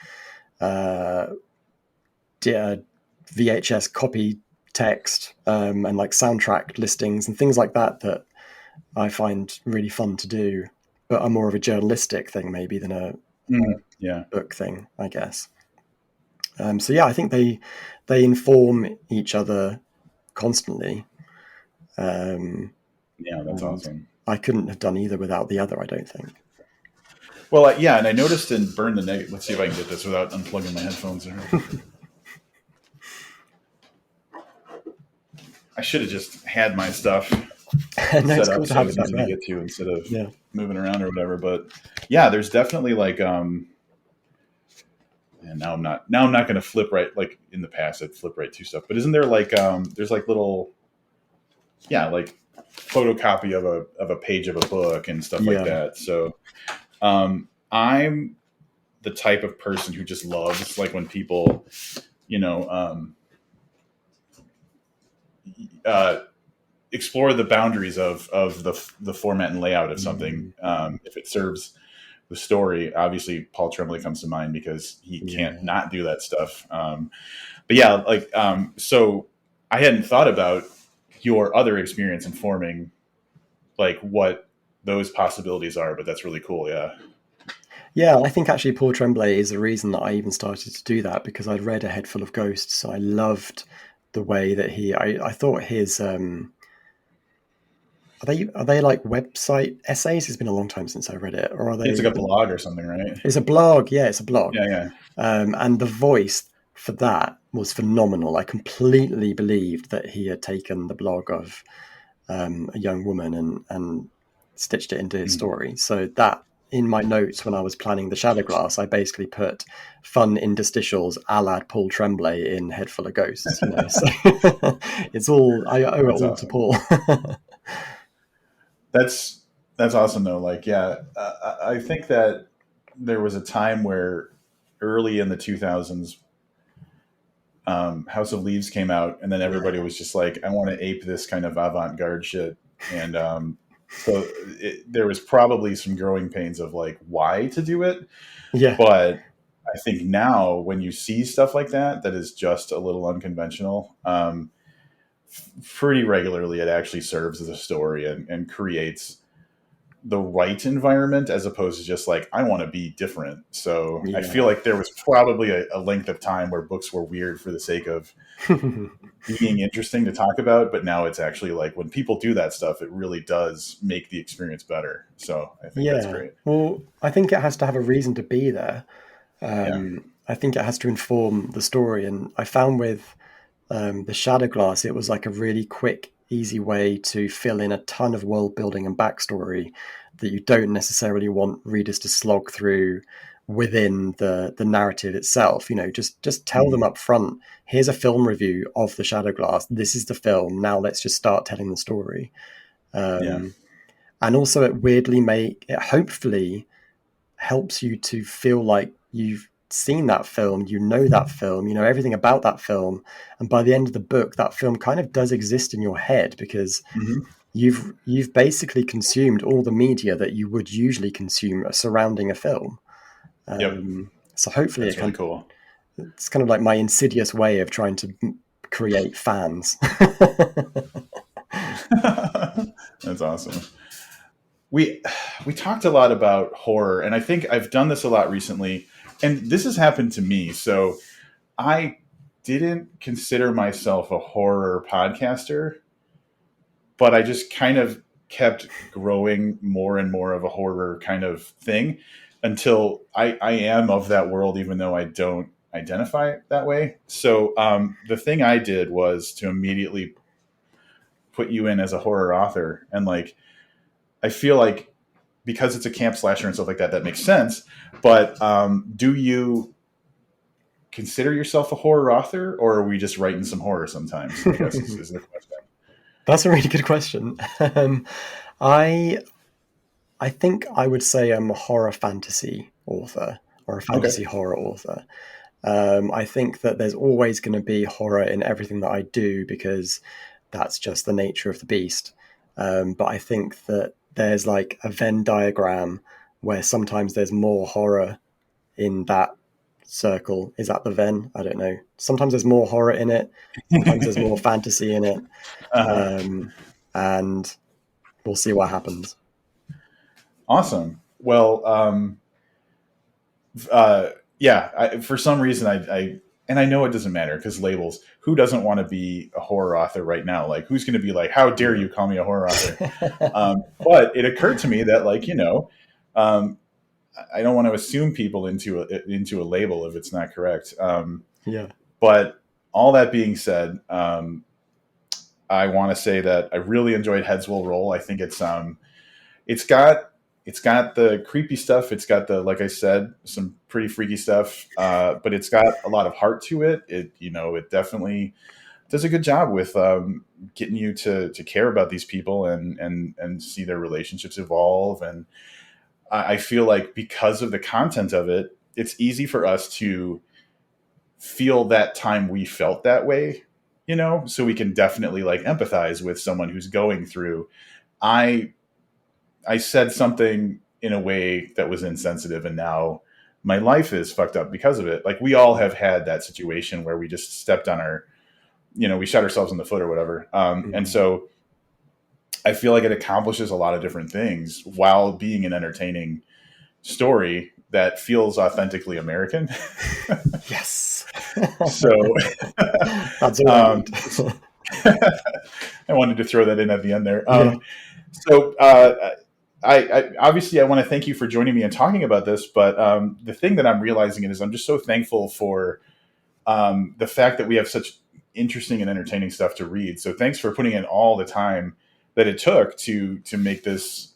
VHS copy text and like soundtrack listings and things like that I find really fun to do, but are more of a journalistic thing maybe than a book thing, I guess. So yeah, I think they inform each other constantly. Yeah, that's awesome. I couldn't have done either without the other, I don't think. Well, yeah, and I noticed in Burn the Negative. Let's see if I can get this without unplugging my headphones. I should have just had my stuff set up so it was easy to get to instead of moving around or whatever. But yeah, there's definitely like and now I'm not going to flip right, like in the past I'd flip right to stuff. But isn't there like there's like little like photocopy of a page of a book and stuff like that. So I'm the type of person who just loves like when people explore the boundaries of the format and layout of something. If it serves the story, obviously Paul Tremblay comes to mind because he can't not do that stuff. But yeah, like so I hadn't thought about your other experience informing like what those possibilities are, but that's really cool. Yeah, I think actually Paul Tremblay is the reason that I even started to do that, because I'd read A Head Full of Ghosts. So I loved the way that I thought his are they like website essays? It's been a long time since I read it. Or are they? It's like a blog or something, right? It's a blog. Yeah, it's a blog. Yeah. And the voice for that was phenomenal. I completely believed that he had taken the blog of a young woman and stitched it into his story. So that, in my notes when I was planning the Shadow Glass, I basically put fun interstitials a la Paul Tremblay in Head Full of Ghosts. So it's all, I owe it all awesome to Paul. That's awesome though. Like, I think that there was a time where early in the 2000s, House of Leaves came out, and then everybody was just like, I want to ape this kind of avant-garde shit. And So there was probably some growing pains of like why to do it. Yeah. But I think now when you see stuff like that, that is just a little unconventional, pretty regularly it actually serves as a story and creates the right environment as opposed to just like, I want to be different. So I feel Yeah. like there was probably a length of time where books were weird for the sake of being interesting to talk about, but now it's actually like when people do that stuff, it really does make the experience better. So I think that's Yeah. great. Well, I think it has to have a reason to be there. Yeah. I think it has to inform the story. And I found with the Shadow Glass, it was like a really quick, easy way to fill in a ton of world building and backstory that you don't necessarily want readers to slog through within the narrative itself. Just tell them Mhm. up front, here's a film review of the Shadow Glass. This is the film. Now let's just start telling the story. Yeah. Um, and also it hopefully helps you to feel like you've seen that film, that film, everything about that film, and by the end of the book, that film kind of does exist in your head because Hmm. you've basically consumed all the media that you would usually consume surrounding a film. Yep. So hopefully, That's really cool. it's kind of like my insidious way of trying to create fans. That's awesome. We we talked a lot about horror, and I think I've done this a lot recently, and this has happened to me. So I didn't consider myself a horror podcaster, but I just kind of kept growing more and more of a horror kind of thing until I am of that world, even though I don't identify that way. So the thing I did was to immediately put you in as a horror author, and like I feel like because it's a camp slasher and stuff like that, that makes sense. But do you consider yourself a horror author, or are we just writing some horror sometimes? I guess is the question. That's a really good question. I I think I would say I'm a horror fantasy author or a Okay. fantasy horror author. I think that there's always going to be horror in everything that I do because that's just the nature of the beast. But I think that there's like a Venn diagram where sometimes there's more horror in that circle. Is that the Venn? I don't know. Sometimes there's more horror in it. Sometimes there's more fantasy in it. Uh-huh. And we'll see what happens. Awesome. Well, uh, yeah. For some reason, and I know it doesn't matter because labels. Who doesn't want to be a horror author right now? Like, who's going to be like, "How dare you call me a horror author?" But it occurred to me that, like, um, I don't want to assume people into a label if it's not correct. Yeah. But all that being said, I want to say that I really enjoyed Heads Will Roll. I think it's got it's got the creepy stuff. It's got the, like I said, some pretty freaky stuff. But it's got a lot of heart to it. It definitely does a good job with getting you to care about these people and see their relationships evolve. And I feel like because of the content of it, it's easy for us to feel that time we felt that way, so we can definitely like empathize with someone who's going through. I i said something in a way that was insensitive, and now my life is fucked up because of it. Like, we all have had that situation where we just stepped on we shot ourselves in the foot or whatever. And Mhm. so I feel like it accomplishes a lot of different things while being an entertaining story that feels authentically American. Yes. So That's all I um, need. I wanted to throw that in at the end there. Yeah. So I obviously I want to thank you for joining me and talking about this. But the thing that I'm realizing is I'm just so thankful for the fact that we have such interesting and entertaining stuff to read. So thanks for putting in all the time that it took to make this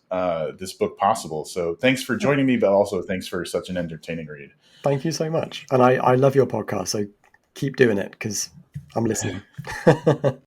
book possible. So thanks for joining me, but also thanks for such an entertaining read. Thank you so much. And I love your podcast. So keep doing it because I'm listening.